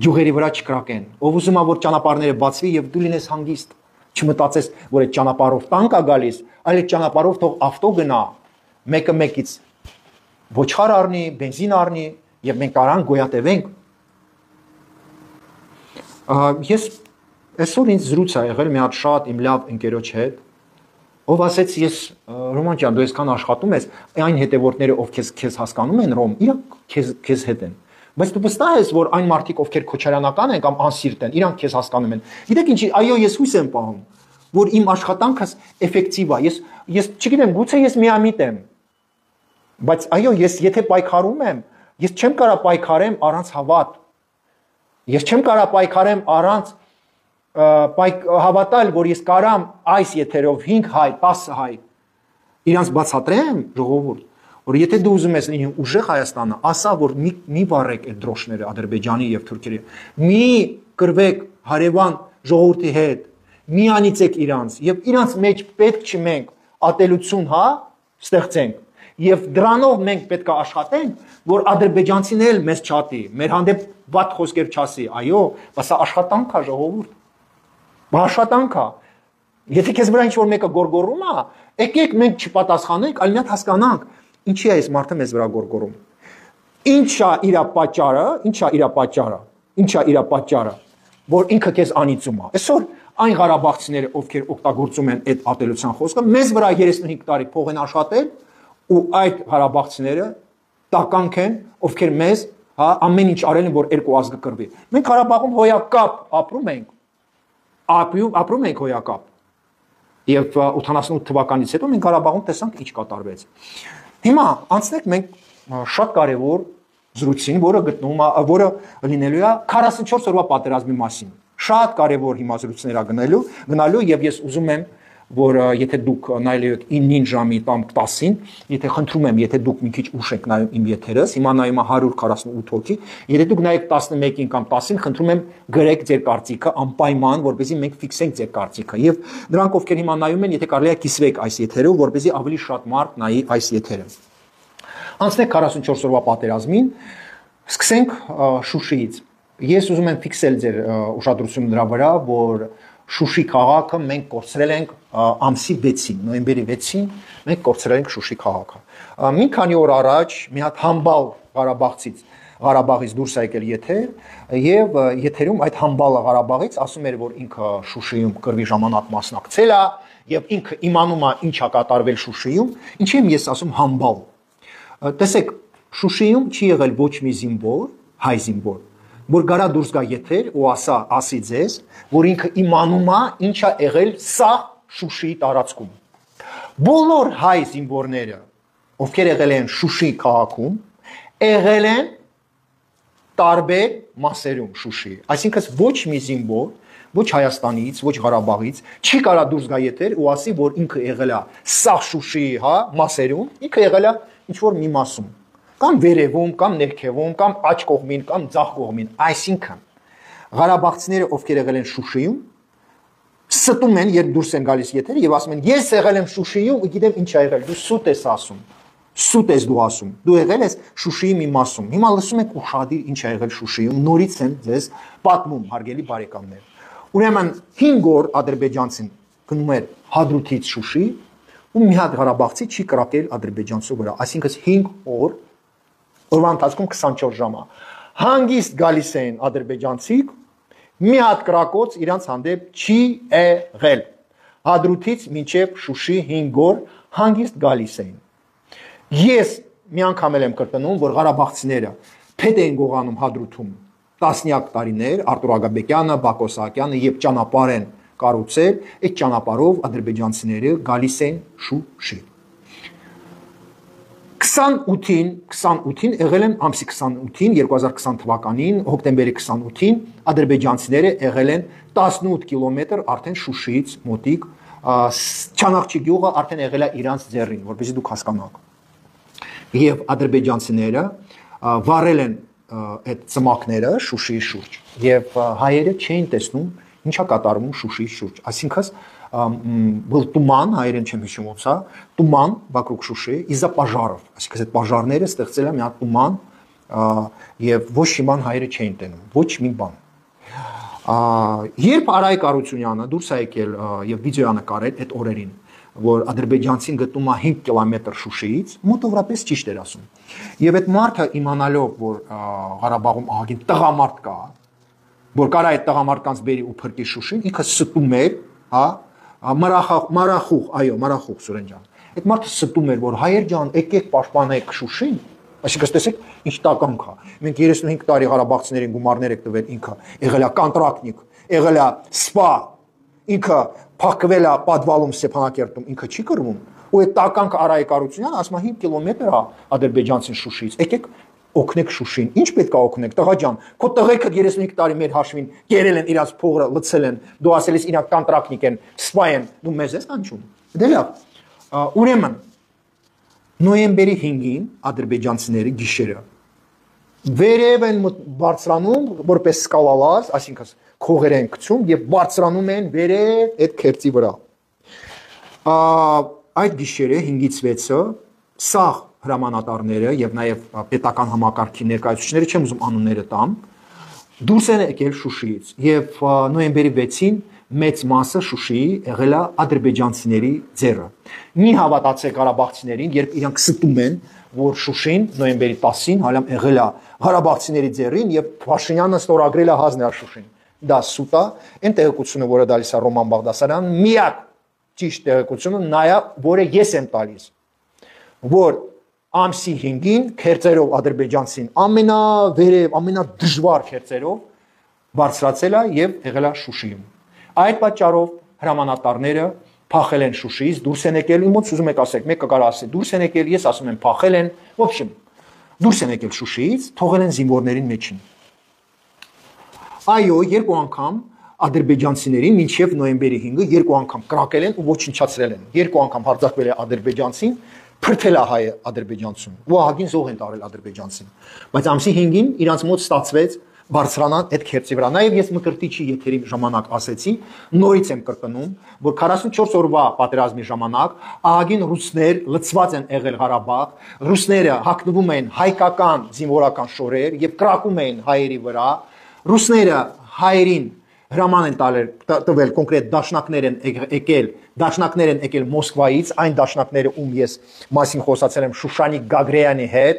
յուղերի վրա չկրակեն, ով ուզում է որ ճանապարհները բացվի եւ դու լինես հանգիստ, չմտածես որ այդ ճանապարհով տանկ է գալիս, այլ այդ ճանապարհով թող ավտո գնա, մեկը մեկից ոչխար առնի, բենզին առնի եւ մենք կարան գոյատևենք։ Ես այսօր ինձ զրույց ա եղել մի հատ շատ իմ լավ ընկերոջ հետ, ով ասեց ես Ռոման ջան, դու այսքան աշխատում ես, այն հետևորդները ով քեզ հասկանում են Ռոմ, իրանք քեզ հետ են։ Բայց դու վստահ ես, որ այն մարդիկ, ովքեր քոչարյանական են կամ անսիրտ են, իրանք քեզ հասկանում են։ Գիտեք ինչի, այո, ես հույս եմ պահում, որ իմ աշխատանքս էֆեկտիվ է։ Ես չգիտեմ, գուցե ես միամիտ եմ, բայց այո, ես եթե պայքարում եմ, ես չեմ կարա պայքարեմ առանց հավատ։ Ես չեմ կարա պայքարեմ առանց հավատալ, որ ես կարամ այս եթերով 5 հայ, 10 հայ իրանց բացատրեմ, ժողովուրդ, որ եթե դու ուզում ես լինի ուժեղ Հայաստանը, ասա, որ մի վառեք այդ դրոշները Ադրբեջանի եւ Թուրքիայի, մի կրվեք հարևան ժողովրդի հետ, մի անիծեք իրանց եւ իրանց մեջ պետք չի մենք ատելություն, հա, ստեղծենք եւ դրանով մենք պետք է աշխատենք, որ ադրբեջանցին էլ մեզ չատի, մեր հանդեպ վատ խոսքեր չասի, այո, բայց սա աշխատանք է ժողովուրդ, աշխատանք է։ Եթե քեզ վրա ինչ-որ մեկը գորգորում է, եկեք մենք չպատասխանենք, այլ մի հատ հասկանանք, ինչի է այս մարդը մեզ վրա գորգորում։ Ինչա իր պատճառը, որ ինքը քեզ անիծում է։ Այսօր այն ղարաբաղցիները, ովքեր օգտագործում են այդ ատելության խոսքը, մեզ վրա 35 տարի փող են աշխատել, ու այդ ղարաբաղցիները տականք են, ովքեր մեզ, հա, ամեն ինչ արել են, որ երկու ազգը կռվի։ Մենք Ղարաբաղում հոյակապ ապրում ենք հոյակապ։ Եվ 88 թվականից հետո մենք Ղարաբաղում տեսանք ինչ կատարվեց։ Հիմա անցնենք մենք շատ կարևոր զրույցին, որը լինելու է 44 օրվա պատերազմի մասին։ Շատ կարևոր հիմա զրույցներ է գնալու եւ ես ուզում եմ, որ եթե դուք նայել եք 9 ժամի կամ 10-ին, եթե խնդրում եմ, եթե դուք մի քիչ ուշ եք նայում իմ եթերս, հիմա նայում է 148 հոգի, եթե դուք նայեք 11-ին կամ 10-ին, խնդրում եմ գրեք ձեր կարծիքը անպայման, որպեսզի մենք ֆիքսենք ձեր կարծիքը։ Եվ նրանք, ովքեր հիմա նայում են, եթե կարելի է կիսվեք այս եթերով, որպեսզի ավելի շատ մարդ նայի այս եթերը։ Անցնենք 44 օրվա պատերազմին, սկսենք Շուշիից։ Ես ուզում եմ ֆիքսել ձեր ուշադրությունը նրա վրա, որ Շուշի քաղաքը մենք կորցրել ենք ամսի 6-ին, նոյեմբերի 6-ին մենք կորցրել ենք Շուշի քաղաքը։ Մի քանի օր առաջ մի հատ համբալ Ղարաբաղից դուրս է եկել եթեր եւ եթերում այդ համբալը Ղարաբաղից ասում էր, որ ինքը Շուշիում կռվի ժամանակ մասնակցել է եւ ինքը իմանում է ինչ է կատարվել Շուշիում, ինչի եմ ես ասում համբալ։ Տեսեք, Շուշիում չի եղել ոչ մի զինվոր, հայ զինվոր, որ գարա դուրս գա եթեր ու ասի ձեզ, որ ինքը իմանում է ինչ է եղել սա Շուշիի տարածքում։ Բոլոր հայ զինվորները, ովքեր եղել են Շուշի քաղաքում, եղել են տարբեր մասերում Շուշիի։ Այսինքն ոչ մի զինվոր, ոչ Հայաստանից, ոչ Ղարաբաղից չի կարա դուրս գա եթեր ու ասի, որ ինքը եղել է սա Շուշիի, հա, մասերում, ինքը եղել է ինչ որ մի մասում։ Կամ վերևում, կամ ներքևում, կամ աջ կողմին, կամ ձախ կողմին, այսինքն Ղարաբաղցիները, ովքեր եղել են Շուշիում, ստում են, երբ դուրս են գալիս եթերը եւ ասում են, ես եղել եմ Շուշիում ու գիտեմ ինչ է եղել, դու սուտ ես ասում, սուտ ես դու ասում, դու եղել ես Շուշիի մի մասում, հիմա լսում եք ուշադիր ինչ է եղել Շուշիում, նորից եմ ձեզ պատմում, հարգելի բարեկամներ։ Ուրեմն 5 օր ադրբեջանցին գնում էր Հադրութից Շուշի ու մի հատ Ղարաբաղցի չի կրակել ադրբեջանցու վրա, այսինքն 5 օր օրվա ընթացքում 24 ժամ է։ Հանգիստ գալիս էին ադրբեջանցիք, մի հատ կրակոց իրանց հանդեպ չի եղել։ Հադրութից մինչև Շուշի 5 օր հանգիստ գալիս էին։ Ես մի անգամ եմ կրկնում, որ Ղարաբաղցիները փետ են գողանում Հադրութում տասնյակ տարիներ, Արտուր Ագաբեկյանը, Բակո Սահակյանը եւ ճանապարհ են կառուցել, այդ ճանապարհով ադրբեջանցիները գալիս են Շուշի։ 28-ին եղել են ամսի 28-ին 2020 թվականին հոկտեմբերի 28-ին ադրբեջանցիները եղել են 18 կիլոմետր արդեն Շուշիից մոտիկ Չանախչի գյուղը արդեն եղել է իրանց ձեռին, որպեսզի դուք հասկանաք։ Եվ ադրբեջանցիները վառել են այդ ծմակները Շուշիի շուրջ եւ հայերը չէին տեսնում ինչա կատարվում Շուշիի շուրջ, այսինքն был туман, հայերեն չեմ հիշում ոնց է, туман вокруг Շուշի, из-за пожаров, այսինքն այդ պաժարները ստեղծել է մի հատ տուման եւ ոչ մի բան հայերը չէին տենում, ոչ մի բան։ Երբ Արայք Արությունյանը դուրս է եկել եւ վիդեո նկարել այդ օրերին, որ ադրբեջանցին գտնում է 5 կիլոմետր Շուշիից, մոտավորապես ճիշտ էր ասում։ Եվ այդ մարդը իմանալով, որ Ղարաբաղում ահագին տղամարդ կա, որ կարա այդ տղամարդկանց բերի ու փրկի Շուշին, ինքը ստում էր, հա, մարախուղ, այո, մարախուղ Սուրեն ջան։ Այդ մարդը ստում էր, որ հայեր ջան, եկեք պաշտպանեք Շուշին, այսինքն տեսեք, ինչ տականք է։ Մենք 35 տարի Ղարաբաղցիներին գումարներ եք տվել, ինքը եղել է կոնտրակտնիկ, եղել է սպա, ինքը փակվել է պատվալում Ստեփանակերտում, ինքը չի կրվում։ Ու այդ տականք Արայք Արությունյանը ասում է 5 կիլոմետր է ադրբեջանցին Շուշիից։ Եկեք օգնեք Շուշին։ Ինչ պետք է օգնեք, տղա ջան։ Քո տղեկը 35 տարի մեր հաշվին կերել են իրաց փողը, լցել են։ Դու ասել ես իրանք կոնտրակտնիկ են, սպա են։ Դու մեզ ես կանչում։ Դե լավ։ Ուրեմն նոյեմբերի 5-ին ադրբեջանցիները գիշերը վերև են բարձրանում որպես սկալալազ, այսինքն քողեր են գցում եւ բարձրանում են վերև այդ քերծի վրա։ Այդ գիշերը 5-ից 6-ը սաղ հրամանատարները եւ նաեւ պետական համակարգի ներկայացուցիչները, չեմ ուզում անունները տամ, դուրս են եկել Շուշիից եւ նոյեմբերի 6-ին մեծ մասը Շուշիի եղել է ադրբեջանցիների ձեռը։ Մի հավատացեք Ղարաբաղցիներին, երբ իրանք ստում են, որ Շուշին նոյեմբերի 10-ին հալամ եղել է Ղարաբաղցիների ձեռին եւ Փաշինյանը ստորագրել է հանձնել Շուշին։ Դա սուտ է, այն տեղեկությունը, որը դալիս է Ռոման Բաղդասարյանն, միակ ճիշտ տեղեկությունը նայա, որը ես եմ տալիս, որ ամսի 5-ին քերծերով ադրբեջանցին ամենավերև, ամենադժվար քերծերով բարձրացել է եւ եղել է Շուշիում։ Այդ պատճառով հրամանատարները փախել են Շուշիից, դուրս են եկել, իմոց ուզում եք ասեք, մեկը կարող ասի դուրս են եկել, ես ասում եմ փախել են, в общем, դուրս են եկել Շուշիից, թողել են զինվորներին մեջին։ Այո, երկու անգամ ադրբեջանցիներին մինչև նոյեմբերի 5-ը երկու անգամ կրակել են ու ոչնչացրել են։ Երկու անգամ հարձակվել է ադրբեջանցին, փրթել է հայը ադրբեջանցուն։ Ու ահագին զոհ են տարել ադրբեջանցին։ Բայց ամսի 5-ին իրանց մոտ ստացվեց բարձրանան այդ քերծի վրա։ Նաև ես Մկրտիչի եթերի ժամանակ ասեցի, նորից եմ կրկնում, որ 44 օրվա պատերազմի ժամանակ ահագին ռուսներ լցված են եղել Ղարաբաղ, ռուսները հագնվում են հայկական զինվորական շորեր եւ կրակում են հայերի վրա, ռուսները հայերին հրաման են տվել կոնկրետ դաշնակներ են եկել Մոսկվայից, այն դաշնակները ում ես մասին խոսացել եմ Շուշանիկ Գագրեյանի հետ,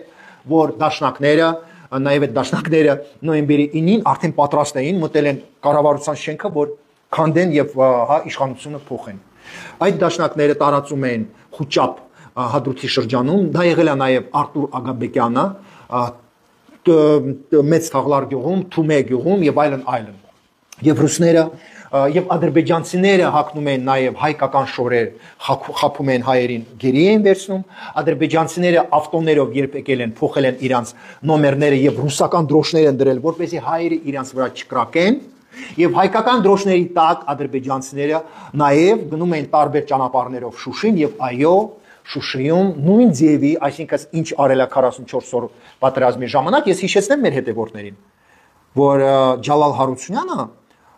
որ դաշնակները նաև այդ դաշնակները նոյեմբերի 9-ին արդեն պատրաստ էին, մտել են կառավարության շենքը, որ քանդեն եւ իշխանությունը փոխեն։ Այդ դաշնակները տարածում են Խուճապ Հադրութի շրջանում, դա եղել է նաև Արտուր Ագաբեկյանը, Մեծ Թաղլար գյուղում, Թումե գյուղում եւ այլն։ Եվ ռուսները եւ ադրբեջանցիները հակնում են նաեւ հայկական շորեր, խափում են հայերին, գերի են վերցնում, ադրբեջանցիները ավտոներով երբ եկել են, փոխել են իրանց նոմերները եւ ռուսական դրոշներ են դրել, որպեսզի հայերը իրանց վրա չկրակեն, եւ հայկական դրոշների տակ ադրբեջանցիները նաեւ գնում են տարբեր ճանապարհներով Շուշին եւ այո, Շուշիում նույն ձևի, այսինքն ինչ արել է 44 օր պատերազմի ժամանակ, ես հիշեցնեմ մեր հետևորդներին, որ Ջալալ Հարությունյանը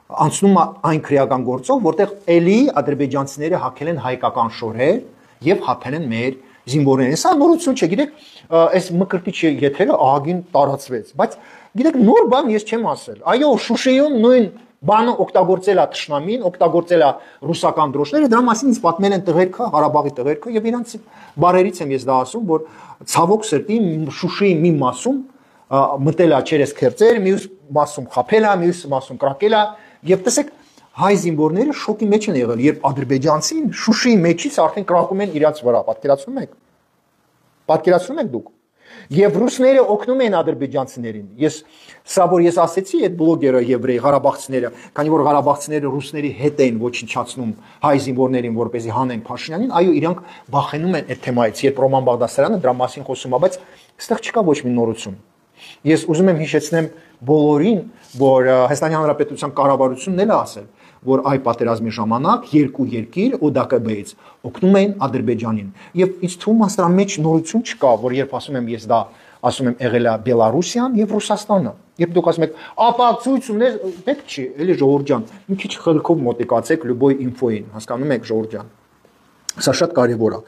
անցնում է այն քրեական գործով, որտեղ էլի ադրբեջանցիները հակել են հայկական շորեր եւ հապել են մեր զինվորներին։ Սա նորություն չէ, գիտեք, այս Մկրտիչի եթերը ահագին տարածվեց, բայց գիտեք, նոր բան ես չեմ ասել։ Այո, Շուշիում նույն բանը օգտագործել է Թշնամին, օգտագործել է ռուսական դրոշները, դրա մասին ինձ պատմել են տղերքը, Ղարաբաղի տղերքը եւ իրանց բարերից եմ ես դա ասում, որ ցավոք սրտի Շուշիի մի մասում մտել է չերես քերծեր, մյուս մասում խափել է, մյուս մասում կրակել է եւ տեսեք հայ զինվորները շոկի մեջ են եղել, երբ ադրբեջանցին Շուշիի մեջից արդեն կրակում են իրաց վրա, պատկերացնում եք։ Պատկերացնում եք դուք։ Եվ ռուսները օգնում են ադրբեջանցիներին։ Սա որ ես ասեցի, այդ բլոգերը եվրեյ Ղարաբաղցիները, քանի որ Ղարաբաղցիները ռուսների հետ են ոչնչացնում հայ զինվորներին, որպեսզի հանեն Փաշինյանին, այո, իրանք վախենում են այդ թեմայից, երբ Ռոման Բաղդասարյանը դրա մասին խոսում է, բայց այստեղ չկա ոչ մի նորություն։ Ես ուզում եմ հիշեցնեմ բոլորին, որ Հայաստանի Հանրապետության կառավարությունն էլ է ասել, որ այ պատերազմի ժամանակ երկու երկիր ՕԴԿԲ-ից օգնում են Ադրբեջանին։ Եւ ինձ թվում է սրա մեջ նորություն չկա, որ երբ ասում եմ ես դա ասում եմ եղել է Բելարուսիան եւ Ռուսաստանը։ Երբ դուք ասում եք ապացույցներ, պետք չի, էլի ժողովուրդ ջան, մի քիչ խելքով մոտիկացեք լյուբոյ ինֆոին, հասկանում եք ժողովուրդ ջան։ Սա շատ կարևոր է։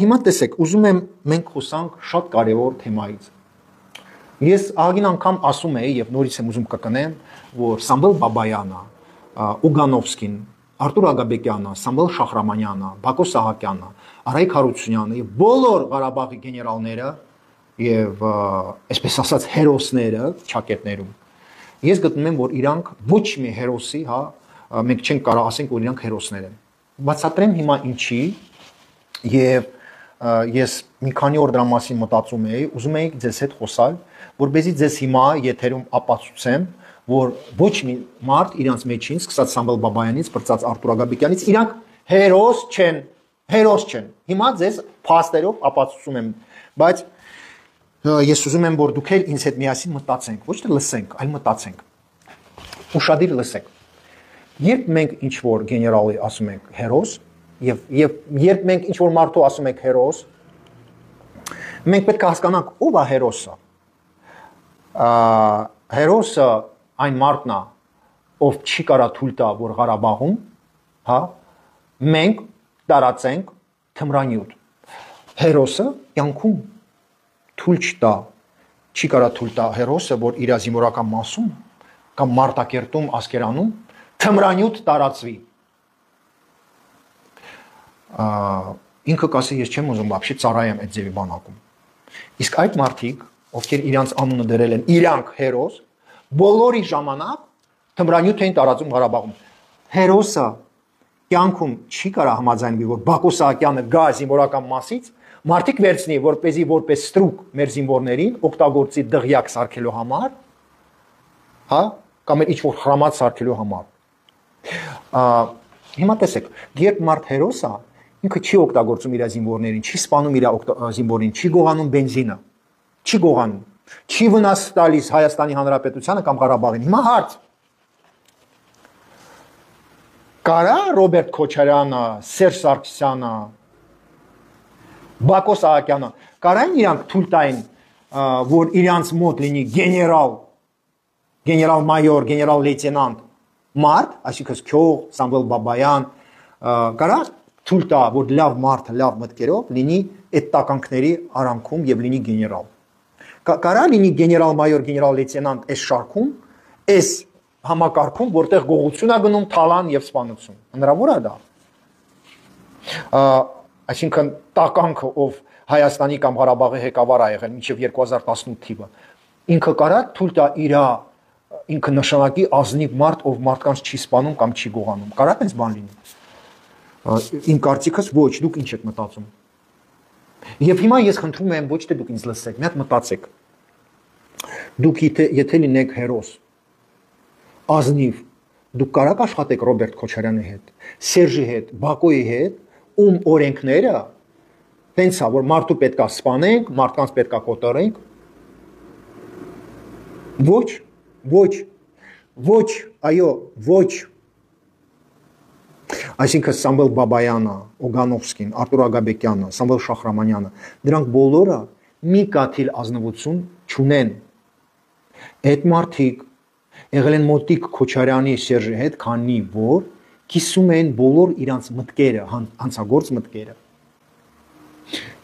Հիմա տեսեք, ուզում եմ մենք խոսանք շատ կարևոր թեմայից։ Ես ահագին անգամ ասում եի եւ նորից եմ ուզում կկնեմ, որ Սամվել Բաբայանը, Ուգանովսկին, Արտուր Ագաբեկյանը, Սամվել Շախրամանյանը, Բակո Սահակյանը, Արայիկ Հարությունյանը եւ բոլոր Ղարաբաղի գեներալները եւ այսպես ասած հերոսները ճակետներում ես գտնում եմ, որ իրանք ոչ մի հերոսի, հա, մենք չենք կարող ասենք, որ իրանք հերոսներ են։ Բացատրեմ հիմա ինչի եւ ես մի քանի օր դրա մասին մտածում էի, ուզում էի ձեզ հետ խոսալ, որպեսզի ձեզ հիմա եթերում ապացուցեմ, որ ոչ մի մարդ իրանց մեջին, սկսած Սամվել Բաբայանից, բրծած Արտուր Ագաբեկյանից, իրանք հերոս չեն։ Հիմա ձեզ փաստերով ապացուցում եմ, բայց ես ուզում եմ, որ դուք էլ ինձ հետ միասին մտածենք, ոչ թե լսենք, այլ մտածենք։ Ուշադիր լսեք։ Երբ մենք ինչ որ գեներալի ասում ենք հերոս, եւ երբ մենք ինչ որ մարդու ասում ենք հերոս, մենք պետք է հասկանանք ով է հերոսը։ Հերոսը այն մարդն է, ով չի կարա թույլ տա, որ Ղարաբաղում, հա, մենք տարածենք թմրանյութ։ Հերոսը կյանքում թույլ չտա, չի կարա թույլ տա հերոսը, որ իր զինվորական մասում կամ Մարտակերտում, Ասկերանում թմրանյութ տարածվի։ Ինքը կասի, ես չեմ ուզում вообще ծառայեմ այդ ձևի բանակում։ Իսկ այդ մարդիկ, ովքեր իրանց անունը դրել են, իրանք հերոս, բոլորի ժամանակ թմրանյութ էին տարածում Ղարաբաղում։ Հերոսը կյանքում չի կարա համաձայնվի, որ Բակո Սահակյանը գա զինվորական մասից, մարդիկ վերցնի, որպեսզի որպես ստրուկ մեր զինվորներին օգտագործի դղյակ սարքելու համար, հա, կամ ինչ որ խրամած սարքելու համար։ Հիմա տեսեք, երբ մարդ հերոս է, ինքը չի օգտագործում իր զինվորներին, չի սպանում իր զինվորին, չի գողանում բենզինը, չի գողանում, չի վնաս տալիս Հայաստանի Հանրապետությանը կամ Ղարաբաղին։ Հիմա հարց։ Կարա Ռոբերտ Քոչարյանը, Սերժ Սարգսյանը, Բակո Սահակյանը, կարան իրանք թույլ տային, որ իրանց մոտ լինի գեներալ-մայոր, գեներալ-լեյտենանտ մարդ, այսինքն Քյող, Սամվել Բաբայան, կարա թույլ տա, որ լավ մարդ, լավ մտքերով լինի այդ տականքների արանքում եւ լինի գեներալ։ Կարա լինի գեներալ-մայոր, գեներալ-լեյտենանտ այս շարքում, այս համակարգում, որտեղ գողություն է գնում, թալան եւ սպանություն։ Հնարավոր է դա։ Այսինքն տականքը, ով Հայաստանի կամ Ղարաբաղի ղեկավար է եղել մինչև 2018 թիվը, ինքը կարա թույլ տա իր ինքը նշանակի ազնիվ մարդ, ով մարդկանց չի սպանում կամ չի գողանում։ Կարա այնպես բան լինի։ Իմ կարծիքս ոչ, դուք ինչ եք մտածում։ Եվ հիմա ես խնդրում եմ ոչ թե դուք ինձ լսեք, մի հատ մտածեք։ Դուք եթե լինեք հերոս, ազնիվ, դուք կարաք աշխատեք Ռոբերտ Քոչարյանի հետ, Սերժի հետ, Բակոյի հետ, ում օրենքները տենց է, որ մարդու պետքա սպանենք, մարդկանց պետքա կոտորենք։ Ոչ, այո, ոչ։ Այսինքն Սամվել Բաբայանը, Ուգանովսկին, Արտուր Ագաբեկյանը, Սամվել Շախրամանյանը, դրանք բոլորը մի կաթիլ ազնվություն չունեն։ Այդ մարդիկ եղել են մոտիկ Քոչարյանի, Սերժի հետ, քանի որ կիսում են բոլոր իրանց մտքերը, հանցագործ մտքերը։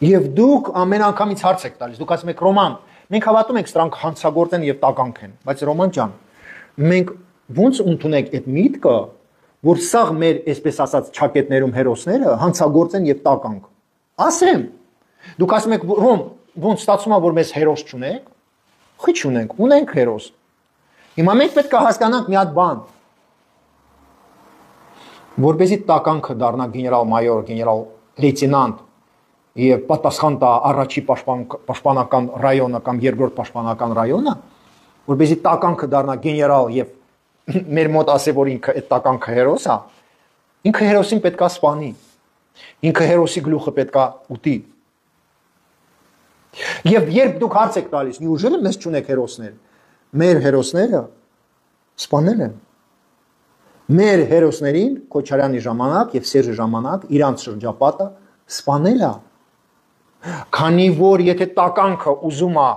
Եվ դուք ամեն անգամից հարց եք տալիս, դուք ասում եք Ռոման, մենք հավատում ենք սրանք հանցագործ են եւ տականք են, բայց Ռոման ջան, մենք ոնց ընդունենք այդ միտքը, որ սաղ մեր այսպես ասած ճակետներում հերոսները հանցագործ են եւ տականք։ Ասեմ, դուք ասում եք Ռոմ, ոնց ստացվում է, որ մեզ հերոս չունենք։ Խի չունենք, ունենք հերոս։ Հիմա մենք պետք է հասկանանք մի հատ բան, որպեսզի տականքը դառնա գեներալ-մայոր, գեներալ-լեյտենանտ, եւ պատասխան տա առաջի պաշտպանական ռայոնը կամ երկրորդ պաշտպանական ռայոնը, որպեսզի տականքը դառնա գեներալ եւ մեր մոտ ասե որ ինքը այդ տականքը հերոս է, ինքը հերոսին պետքա սպանի, ինքը հերոսի գլուխը պետքա ուտի։ Եվ երբ դուք հարց եք տալիս, նույնժել մեզ չունեք հերոսներ, մեր հերոսները սպանել են։ Մեր հերոսներին Քոչարյանի ժամանակ եւ Սերժի ժամանակ իրանց շրջապատը սպանել է։ Քանի որ եթե տականքը ուզում է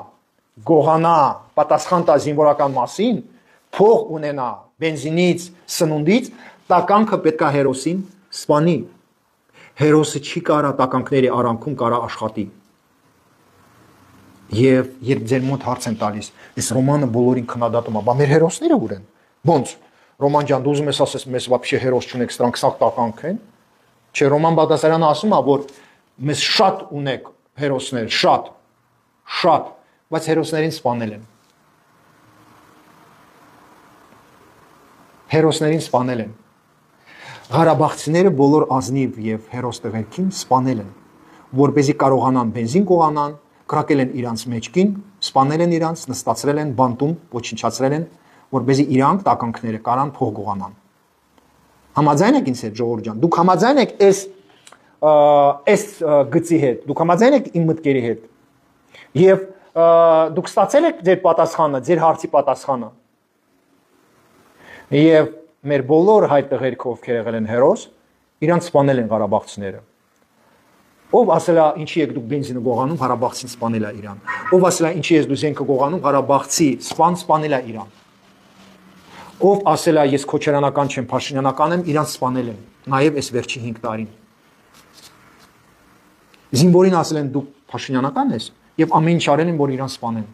գողանա, պատասխան տա զինվորական մասին, փող ունենա բենզինից, սնունդից, տականքը պետքա հերոսին սպանի։ Հերոսը չի կարա տականքների արանքում կարա աշխատի։ Եվ երբ ձեր մոտ հարց են տալիս, այս ռոմանը բոլորին քննադատում է, բա մեր հերոսները ուր են։ Ոնց Ռոման ջան, դու ուզում ես ասես մեզ вообще հերոս չունեք, սրանք սաղ տականք են։ Չէ, Ռոման Բաղդասարյանը ասում է, որ մեզ շատ ունեք հերոսներ, շատ, բայց հերոսներին սպանել են։ Հերոսներին սպանել են։ Ղարաբաղցիները բոլոր ազնիվ եւ հերոս տղերքին սպանել են, որպեսզի կարողանան բենզին կողանան, կրակել են իրանց մեջքին, սպանել են իրանց, նստացրել են բանտում, ոչնչացրել են, որպեսզի իրանք տականքները կարան փող գողանան։ Համաձայն եք ինձ հետ, ժողովուրդ ջան, դուք համաձայն եք այս գծի հետ, դուք համաձայն եք իմ մտքերի հետ։ Եվ դուք ստացել եք ձեր պատասխանը, ձեր հարցի պատասխանը։ Եվ մեր բոլոր հայ տղերքը, ովքեր եղել են հերոս, իրանց սպանել են ղարաբաղցիները։ Ով ասել է ինչի եք դուք բենզինը գողանում, ղարաբաղցին սպանել է Իրան։ Ով ասել է ինչի ես դու զենքը գողանում, ղարաբաղցի սպանել է Իրան։ Ով ասել է ես քոչարանական չեմ, փաշինյանական եմ, իրանց սպանել են, նաև այս վերջի 5 տարին։ Զինվորին ասել են դու փաշինյանական ես եւ ամեն ինչ արել են, որ իրան սպանեն։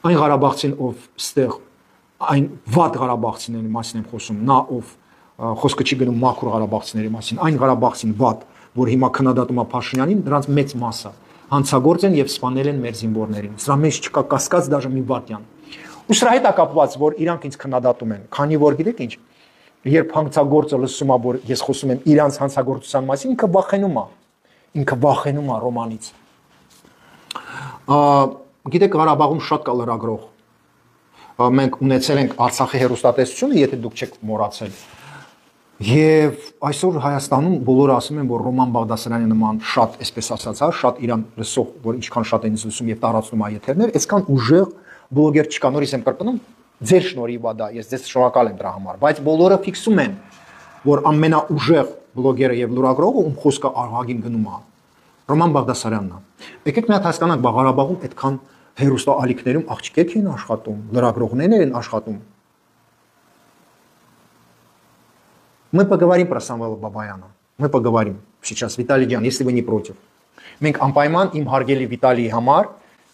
Այն Ղարաբաղցին, ով ստեղ այն վատ Ղարաբաղցիների մասին եմ խոսում, նա ով խոսքը չի գնում մաքուր Ղարաբաղցիների մասին, այն Ղարաբաղցին վատ, որ հիմա քննադատում է Փաշինյանին, դրանց մեծ մասը հանցագործ են եւ սպանել են մեր զինվորներին։ Սրա մեջ չկա կասկած դաժե մի վատյան։ Ու սրա հետ է կապված, որ իրանք ինձ քննադատում են, քանի որ գիտեք ինչ, երբ հանցագործը լսում է, որ ես խոսում եմ իրանց հանցագործության մասին, ինքը վախենում է Ռոմանից։ Գիտեք, Ղարաբաղում շատ կա լրագրող։ Մենք ունեցել ենք Արցախի հեռուստատեսությունը, եթե դուք չեք մոռացել։ Եվ այսօր Հայաստանում բոլորը ասում են, որ Ռոման Բաղդասարյանի նման շատ, այսպես ասած, շատ իրան լսող, որ ինչքան շատ են լսում եւ տարածում այեթերներ, այսքան ուժեղ բլոգեր չկա, նորից եմ կրկնում, ձեր շնորհիվ է դա, ես ձեզ շնորհակալ եմ դրա համար, բայց բոլորը ֆիքսում են, որ ամենաուժեղ բլոգերը եւ լրագրողը ում խոսքը ահագին գնում է, Ռոման Բաղդասարյանն է։ Եկեք մի հատ հասկանանք, Ղարաբաղում այդքան հեռուստաալիքներում աղջիկներ են աշխատում, լրագրողներ են աշխատում։ Мы поговорим про Самвела Бабаяна. Мы поговорим сейчас, Виталий Ջան, если вы не против. Մենք անպայման իմ հարգելի Վիտալիի համար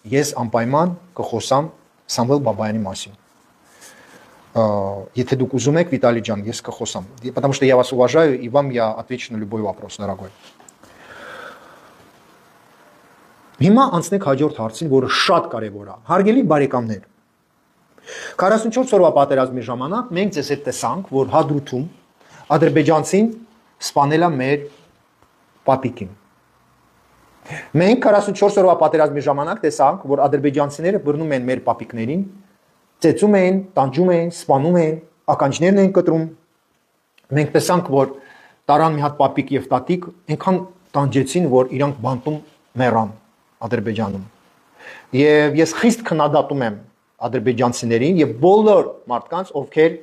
ես անպայման կխոսամ Самвел Бабаяни մասին. Եթե դուք ուզում եք, Վիտալի ջան, ես կխոսամ, потому что я вас уважаю и вам я отвечу на любой вопрос, дорогой. Հիմա անցնենք հաջորդ հարցին, որը շատ կարևոր է։ Հարգելի բարեկամներ, 44 օրվա պատերազմի ժամանակ մենք ձեզ հետ տեսանք, որ Հադրութում ադրբեջանցին սպանել է մեր պապիկին։ Մենք 44 օրվա պատերազմի ժամանակ տեսանք, որ ադրբեջանցիները բռնում են մեր պապիկներին, ծեծում են, տանջում են, սպանում են, ականջներն են կտրում։ Մենք տեսանք, որ տարան մի հատ պապիկ եւ տատիկ այնքան տանջեցին, որ իրանք բանտում մեռան Ադրբեջանում։ Եվ ես խիստ քննադատում եմ ադրբեջանցիներին եւ բոլոր մարդկանց, ովքեր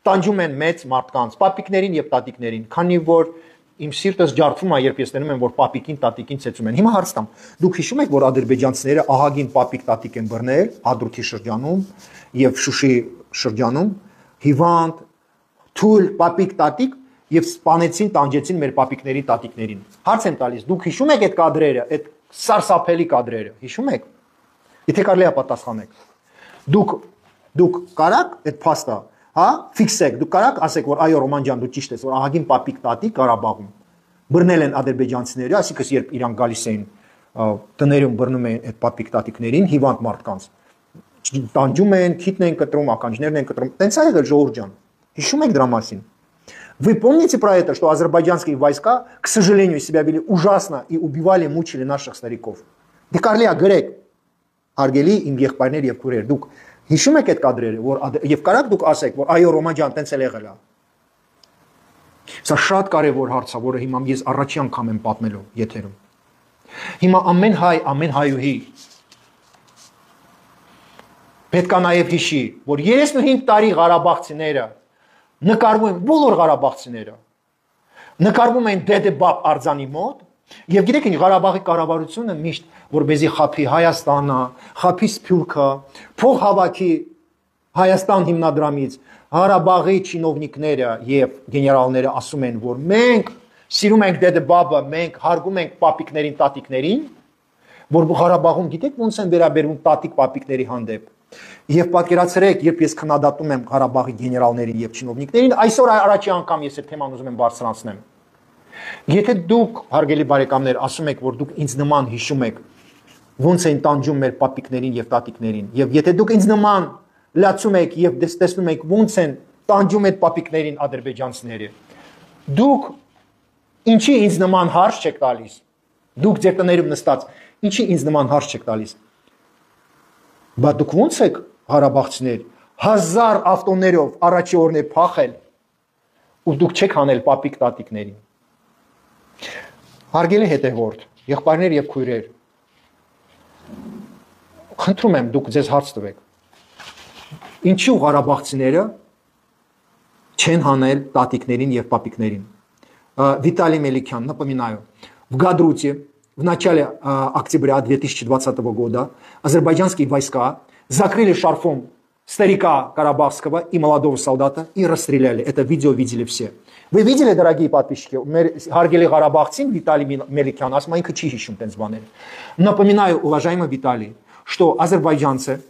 տանջում են մեծ մարդկանց, պապիկներին եւ տատիկներին, քանի որ իմ սիրտս ջարդվում է, երբ ես տենում եմ, որ պապիկին, տատիկին ծեծում են։ Հիմա հարց տամ, դուք հիշում եք, որ ադրբեջանցիները ահագին պապիկ, տատիկ են բռնել Հադրութի շրջանում եւ Շուշի շրջանում, հիվանդ, թույլ պապիկ, տատիկ եւ սպանեցին, տանջեցին մեր պապիկների, տատիկներին։ Հարց եմ տալիս, դուք հիշում եք այդ կադրերը, այդ սարսափելի կադրերը, հիշում եք։ Եթե կարելի է պատասխանեք։ Դուք կարաք այդ փաստը, հա, ֆիքսեք, դուք կարաք ասեք, որ այո, Ռոման ջան, դու ճիշտ ես, որ ահագին պապիկ տատիկ Ղարաբաղում բռնել են ադրբեջանցիները, այսինքն երբ իրանք գալիս էին տներում բռնում են այդ պապիկ տատիկներին, հիվանդ մարդկանց, տանջում են, քիթն են կտրում, ականջներն են կտրում, տենց է եղել ժողովուրդ ջան։ Հիշում եք դրա մասին։ Вы помните про это, что азербайджанские войска, к сожалению, себя вели ужасно и убивали, мучили наших стариков? Դե կարելի է գրեք, արգելի իմ եղբայրներ եւ քուրեր, դուք հիշում եք այդ կադրերը, որ եւ կարաք դուք ասեք, որ այո Ռոման ջան, տենց էլ եղել է։ Սա շատ կարևոր հարց է, որը հիմա ես առաջի անգամ եմ պատմելու եթերում։ Հիմա ամեն հայ, ամեն հայուհի պետք է նաեւ հիշի, որ 35 տարի Ղարաբաղցիները նկարվում են բոլոր Ղարաբաղցիները նկարվում են Դեդեբաբ արձանի մոտ եւ գիտեք ինչ Ղարաբաղի կառավարությունը միշտ որբեզի խափի Հայաստանը, խափի Սփյուռքը, փող հավաքի Հայաստան հիմնադրամից Ղարաբաղի չինովնիկները եւ գեներալները ասում են որ մենք սիրում ենք Դեդեբաբը, մենք հարգում ենք պապիկներին, տատիկներին, որ Ղարաբաղում գիտեք ոնց են վերաբերվում տատիկ պապիկների հանդեպ։ Եվ պատկերացրեք, երբ ես քննադատում եմ Ղարաբաղի գեներալներին եւ չինովնիկներին, այսօր առաջի անգամ ես այդ թեման ուզում եմ բարձրանացնեմ։ Եթե դուք, հարգելի բարեկամներ, ասում եք, որ դուք ինձ նման հիշում եք, ոնց են տանջում մեր պապիկներին եւ տատիկներին, եւ եթե դուք ինձ նման լացում եք եւ տեսնում եք ոնց են տանջում այդ պապիկներին ադրբեջանցիները, դուք ինչի ինձ նման հարց չեք տալիս։ Դուք ձեր տներում նստած, ինչի ինձ նման հարց չեք տալիս։ Բայց դուք ոնց եք Ղարաբաղցիներ 1000 ավտոներով առաջի օրն է փախել ու դուք չեք հանել պապիկ տատիկներին։ Հարգելի հետևորդ, եղբայրներ եւ քույրեր, խնդրում եմ դուք ձեզ հարց տվեք։ Ինչու Ղարաբաղցիները չեն հանել տատիկներին եւ պապիկներին։ Виталий Меликян, напоминаю, в Гадруте в начале октября 2020 года азербайджанские войска закрыли шарфом старика Карабахского и молодого солдата и расстреляли. Это видео видели все. Вы видели, дорогие подписчики, Харгели Карабахцин, Виталий Меликян, асмайнка чихищем тензбанер. Напоминаю, уважаемый Виталий, что азербайджанцы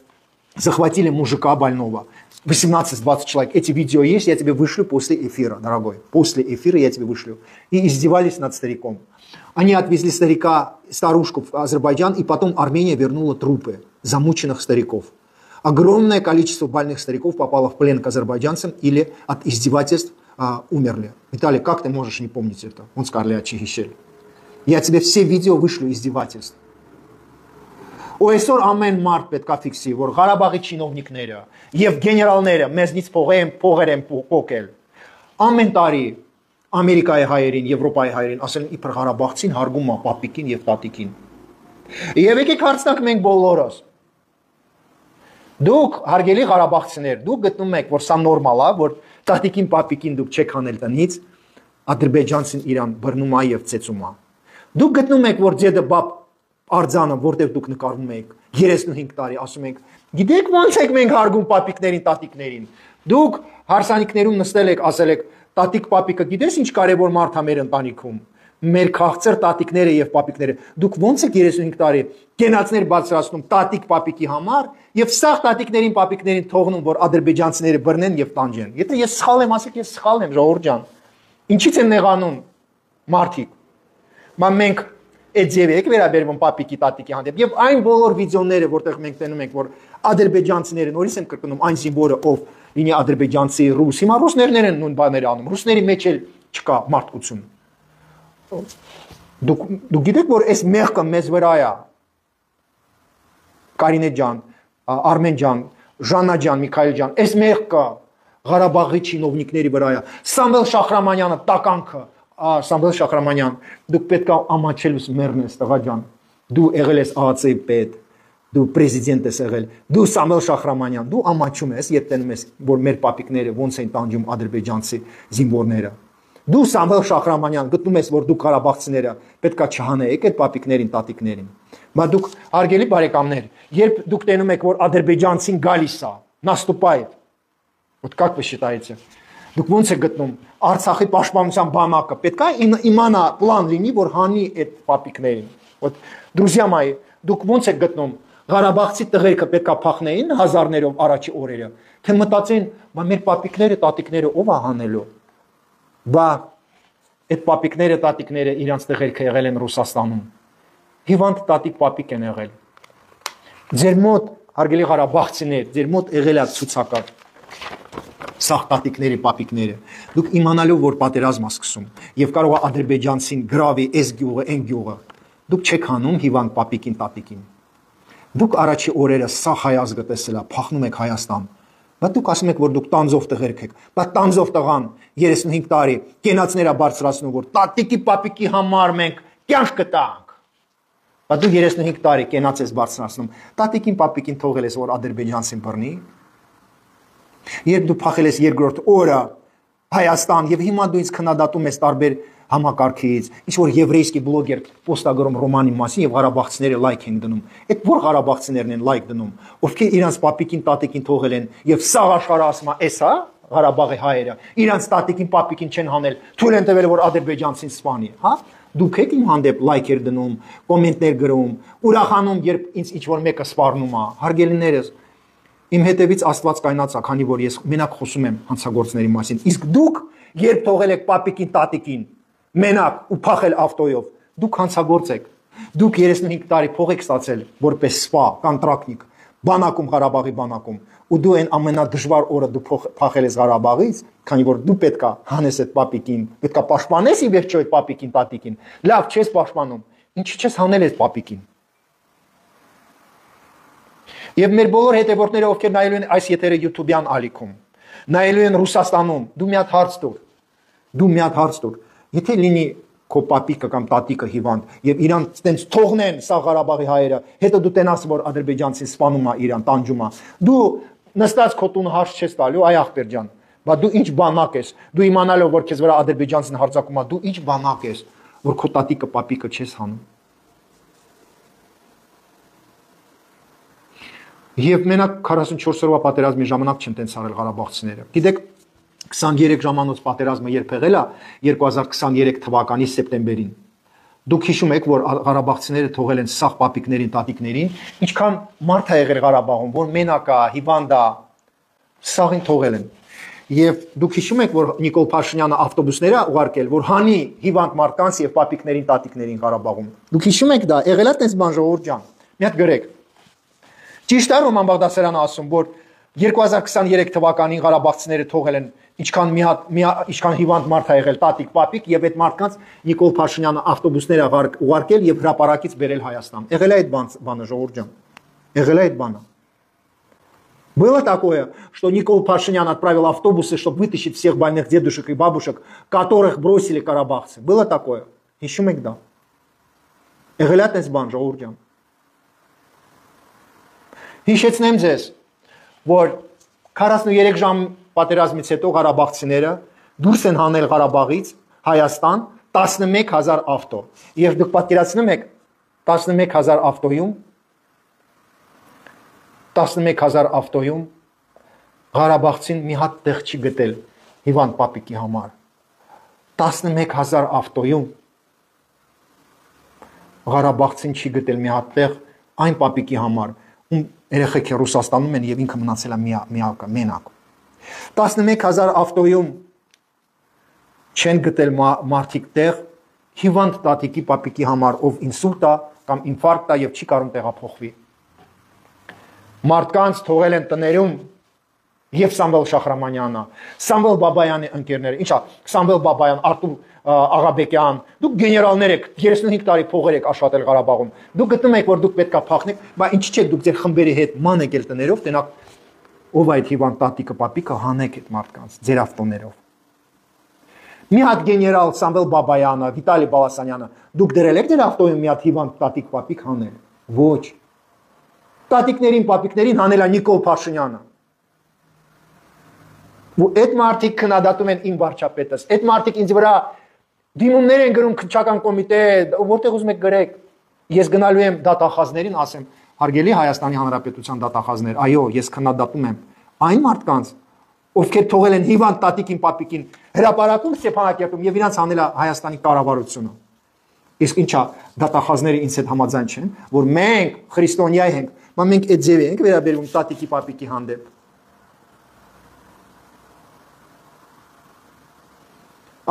захватили мужика больного. 18-20 человек. Эти видео есть, я тебе вышлю после эфира, дорогой. После эфира я тебе вышлю. И издевались над стариком. Они отвезли старика, старушку в Азербайджан, и потом Армения вернула трупы замученных стариков. Огромное количество больных стариков попало в плен к азербайджанцам или от издевательств умерли. Виталий, как ты можешь не помнить это? Он сказал, я тебе все видео вышлю издевательств. Այսօր ամեն մարդ պետք է ֆիքսի, որ Ղարաբաղի չինովնիկները եւ գեներալները մեզնից փողեր են փոկել։ Ամեն տարի Ամերիկայի հայերին, Եվրոպայի հայերին ասել իբր Ղարաբաղցին հարգում է պապիկին եւ տատիկին։ Եվ եկեք հարցնանք մենք բոլորս։ Դուք հարգելի Ղարաբաղցիներ, դուք գտնում եք, որ սա նորմալ է, որ տատիկին պապիկին դուք չեք հանել տնից, ադրբեջանցին իրան բռնում է եւ ծեծում է։ Դուք գտնում եք, որ ձեդը բապ արձանը, որտեղ դուք նկարվում եք 35 տարի, ասում եք, գիտեք ոնց եք մենք հարգում պապիկներին, տատիկներին։ Դուք հարսանիքներում նստել եք, ասել եք, տատիկ պապիկը գիտես ինչ կարևոր մարդ է մեր ընտանիքում։ Մեր քաղցր տատիկները եւ պապիկները։ Դուք ոնց եք 35 տարի կենացներ բարձրացնում տատիկ պապիկի համար եւ սաղ տատիկներին, պապիկներին թողնում, որ ադրբեջանցիները բռնեն եւ տանջեն։ Եթե ես սխալ եմ, ասեք ես սխալ եմ, ժողովուրդ ջան։ Ինչից եմ նեղանում մարդիկ։ Բայց մենք այդ ձևի եք վերաբերվում պապիկի տատիկի հանդեպ եւ այն բոլոր վիդեոները որտեղ մենք տենում ենք որ ադրբեջանցիները նորից են կրկնում այն զինվորը ով լինի ադրբեջանցի ռուս հիմա ռուսներն են նույն բաները անում ռուսների մեջ էլ չկա մարդկություն դուք գիտեք որ այս մեղքը մեզ վրա է Կարինե ջան Արմեն ջան Ժաննա ջան Միքայել ջան այս մեղքը Ղարաբաղի չինովնիկների վրա է Սամվել Շախրամանյանը տականքը Սամվել Շախրամանյան, դուք պետք է ամաչելուս մերն ես տղա ջան, դու եղել ես ԱԱՑ-ի պետ, դու պրեզիդենտ ես եղել, դու Սամվել Շախրամանյան, դու ամաչում ես, երբ տենում ես, որ մեր պապիկները ոնց են տանջում ադրբեջանցի զինվորները։ Դու Սամվել Շախրամանյան գտնում ես, որ դու Ղարաբաղցիները պետք է չհանեիք այդ պապիկներին, տատիկներին։ Բայց դուք հարգելի բարեկամներ, երբ դուք տենում եք, որ ադրբեջանցին գալիս է, наступает, вот как вы считаете? Դուք ոնց եք գտնում Արցախի պաշտպանության բանակը պետք է իմանա պլան լինի որ հանի այդ պապիկներին вот друзья мои դուք ոնց եք գտնում Ղարաբաղցի տղերքը պետք է փախնեին հազարներով առաջի օրերը թե մտածեն բա մեր պապիկները տատիկները ով է հանելու բա այդ պապիկները տատիկները իրանց տղերքը եղել են Ռուսաստանում հիվանդ տատիկ պապիկ են եղել ձեր մոտ հարգելի Ղարաբաղցիներ ձեր մոտ եղել է ցուցակը Սաղ տատիկների, պապիկները, դուք իմանալով, որ պատերազմ է սկսում, եւ կարող է ադրբեջանցին գրավի այս գյուղը, այն գյուղը, դուք չեք հանում հիվանդ պապիկին, տատիկին։ Դուք առաջի օրերը սաղ հայ ազգը տեսել է, փախնում եք Հայաստան, բայց դուք ասում եք, որ դուք տանձով տղերք եք, բայց տանձով տղան 35 տարի կենացները բարձրացնում, որ տատիկի, պապիկի համար մենք կյանք կտանք։ Բայց դու 35 տարի կենաց ես բարձրացնում, տատիկին, պապիկին թողել ես, որ ադրբեջանցին բռնի։ Երբ դու փախել ես երկրորդ օրը Հայաստան եւ հիմա դու ինձ քննադատում ես տարբեր համակարգից, ինչ որ եվրейский բլոգեր պոստագրում Ռոմանի մասին եւ Ղարաբաղցիները լայք են դնում։ Այդ որ Ղարաբաղցիներն են լայք դնում, ովքեր իրանց պապիկին, տատիկին թողել են եւ սաղ աշխարհը ասում է, էսա Ղարաբաղի հայերը, իրանց տատիկին, պապիկին չեն հանել, թույլ են տվել, որ ադրբեջանցին սպանի, հա։ Դուք եք իմ հանդեպ լայքեր դնում, կոմենտներ գրում, ուրախանում, երբ ինձ ինչ որ մեկը սպառնում է, հարգելիներս։ Իմ հետևից Աստված կայնացա, քանի որ ես մենակ խոսում եմ հանցագործների մասին։ Իսկ դուք, երբ թողել եք պապիկին, տատիկին, մենակ ու փախել ավտոյով, դուք հանցագործ եք։ Դուք 35 տարի փող եք ստացել որպես սպա, կոնտրակտնիկ, բանակում, Ղարաբաղի բանակում, ու դու այն ամենադժվար օրը դու փախել ես Ղարաբաղից, քանի որ դու պետքա հանես այդ պապիկին, պետքա պաշտպանես ի վերջո այդ պապիկին, տատիկին։ Լավ, չես պաշտպանում։ Ինչի՞ չես հանել այդ պապիկին։ Եվ մեր բոլոր հետևորդները, ովքեր նայելու են այս եթերը YouTube-յան ալիքում, նայելու են Ռուսաստանում, դու մի հատ հարց տուր, եթե լինի քո պապիկը կամ տատիկը հիվանդ եւ իրան տենց թողնեն սա Ղարաբաղի հայերը, հետո դու տենաս, որ ադրբեջանցին սպանում է իրան, տանջում է, դու նստած քո տուն հարց չես տալու, այ ախպեր ջան, բայց դու ինչ բանակ ես, դու իմանալով, որ քեզ վրա ադրբեջանցին հարձակում է, դու ինչ բանակ ես, որ քո տատիկը, պապիկը չես հանում։ Եվ մենակ 44 օրվա պատերազմի ժամանակ չեն տենց արել ղարաբաղցիները։ Գիտեք, 23 ժամանոց պատերազմը երբ եղել է 2023 թվականի սեպտեմբերին։ Դուք հիշում եք, որ ղարաբաղցիները թողել են սաղ պապիկներին, տատիկներին, ինչքան մարդ է եղել Ղարաբաղում, որ մենակա, հիվանդա, սաղին թողել են։ Եվ դուք հիշում եք, որ Նիկոլ Փաշինյանը ավտոբուսներ է ուղարկել, որ հանի հիվանդ մարդկանց եւ պապիկներին, տատիկներին Ղարաբաղում։ Դուք հիշում եք դա, եղել է տենց բան, ժողովուրդ ջան։ Մի հատ գրեք։ Ճիշտ է Ռոման Բաղդասարյանը ասում, որ 2023 թվականին ղարաբաղցիները թողել են ինչքան հիվանդ մարդ է եղել, տատիկ, պապիկ, եւ այդ մարդկանց Նիկոլ Փաշինյանը ավտոբուսներ ուղարկել եւ հրապարակից բերել Հայաստան։ Եղել է այդ բանը, ժողովուրդ ջան։ Եղել է այդ բանը։ Было такое, что Никол Пашинян отправил автобусы, чтобы вытащить всех больных дедушек и бабушек, которых бросили карабахцы. Было такое? Еще мегда. Եղել է բան, ժողովուրդ ջան։ Հիշեցնեմ ձեզ, որ 43 ժամ պատերազմից հետո ղարաբաղցիները դուրս են հանել Ղարաբաղից Հայաստան 11000 ավտո։ Եվ դուք պատկերացնում եք 11000 ավտոյում Ղարաբաղցին մի հատ տեղ չի գտել հիվանդ պապիկի համար։ 11000 ավտոյում Ղարաբաղցին չի գտել մի հատ տեղ այն պապիկի համար, ում երեխեքը Ռուսաստանում են եւ ինքը մնացել է միակը, մենակ։ 11000 ավտոյում չեն գտել մարդիկ տեղ հիվանդ տատիկի պապիկի համար, ով ինսուլտ է կամ ինֆարկտ է եւ չի կարող տեղափոխվի։ Մարդկանց թողել են տներում եւ Սամվել Շախրամանյանը, Սամվել Բաբայանի ընկերները, ինչա, Սամվել Բաբայան, Արտուր Աղաբեկյան, դուք գեներալներ եք, 35 տարի փողեր եք աշխատել Ղարաբաղում։ Դուք գտնում եք, որ դուք պետքա փախնեք, բայց ինչ չէ, դուք ձեր խմբերի հետ ման եկել տներով, տենակ ով այդ հիվանդ տատիկը, պապիկը հանեք այդ մարդկանց ձեր ավտոներով։ Մի հատ գեներալ Սամվել Բաբայանը, Վիտալի Բալասանյանը, դուք դրել եք ձեր ավտոյում մի հատ հիվանդ տատիկ, պապիկ հանել։ Ոչ։ Տատիկներին, պապիկներին հանել է Նիկոլ Փաշինյանը։ Ու այդ մարդիկ քննադատում են իմ վարչապետս։ Այդ մարդիկ ինձ վրա դիմումներ են գրում քննչական կոմիտե, որտեղ ուզում եք գրեք։ Ես գնալու եմ դատախազներին, ասեմ, հարգելի Հայաստանի Հանրապետության դատախազներ, այո, ես քննադատում եմ այն մարդկանց, ովքեր թողել են հիվանդ տատիկին, պապիկին հրապարակում Ստեփանակերտում եւ իրանց անել է Հայաստանի կառավարությունը։ Իսկ ինչա, դատախազները ինձ հետ համաձայն չեն, որ մենք քրիստոնյա ենք, բայց մենք այդ ձևի ենք վերաբերվում տատիկի, պապիկի հանդեպ։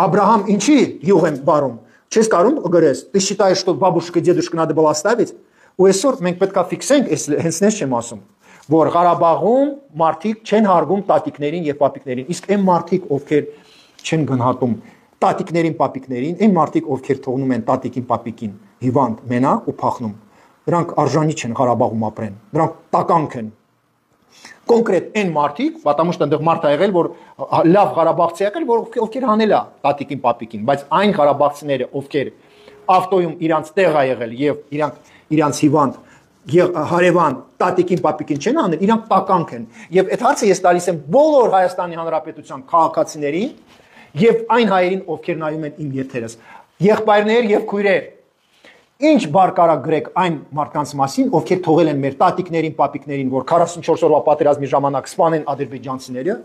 Абрахам ինչի յուղ են բարում։ Չես կարում գրես, ты считаешь, что бабушек и дедушек надо было оставить? Ու այսօր մենք պետքա ֆիքսենք, հենց նես չեմ ասում, որ Ղարաբաղում մարդիկ չեն հարգում տատիկներին եւ պապիկներին, իսկ այն մարդիկ, ովքեր չեն գնահատում տատիկներին, պապիկներին, այն մարդիկ, ովքեր թողնում են տատիկին, պապիկին հիվանդ, մենակ ու փախնում, դրանք արժանի չեն Ղարաբաղում ապրեն, դրանք տականք են։ Կոնկրետ այն մարդիկ, потому что այնտեղ մարդ ա եղել, որ լավ Ղարաբաղցի եղել, որ ովքեր հանել է տատիկին, պապիկին, բայց այն Ղարաբաղցիները, ովքեր ավտոյում իրանց տեղ ա եղել եւ իրանց հիվանդ հարևան տատիկին, պապիկին չեն անել, իրանք տականք են։ Եվ այդ հարցը ես տալիս եմ բոլոր Հայաստանի Հանրապետության քաղաքացիներին եւ այն հայերին, ովքեր նայում են իմ եթերս։ Եղբայրներ եւ քույրեր, ինչ բառ կարա գրեք այն մարդկանց մասին, ովքեր թողել են մեր տատիկներին, պապիկներին, որ 44 օրվա պատերազմի ժամանակ սպանեն ադրբեջանցիները,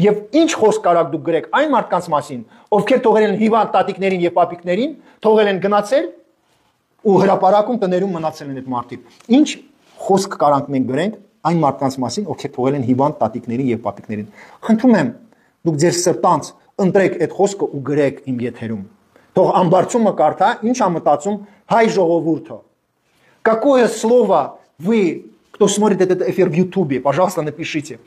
եւ ինչ խոսք կարաք դուք գրեք այն մարդկանց մասին, ովքեր թողել են հիվանդ տատիկներին եւ պապիկներին, թողել են գնացել ու հրապարակում տներում մնացել են այդ մարդիկ։ Ինչ խոսք կարանք մենք գրենք այն մարդկանց մասին, ովքեր թողել են հիվանդ տատիկներին եւ պապիկներին։ Խնդրում եմ, դուք ձեր սրտանց ընտրեք այդ խոսքը ու գրեք իմ եթերում։ Թող ամբարձումը կարդա, ինչ ա мտածում հայ ժողովուրդը։ Какое слово вы, кто смотрит этот эфир в Ютубе, пожалуйста, напишите,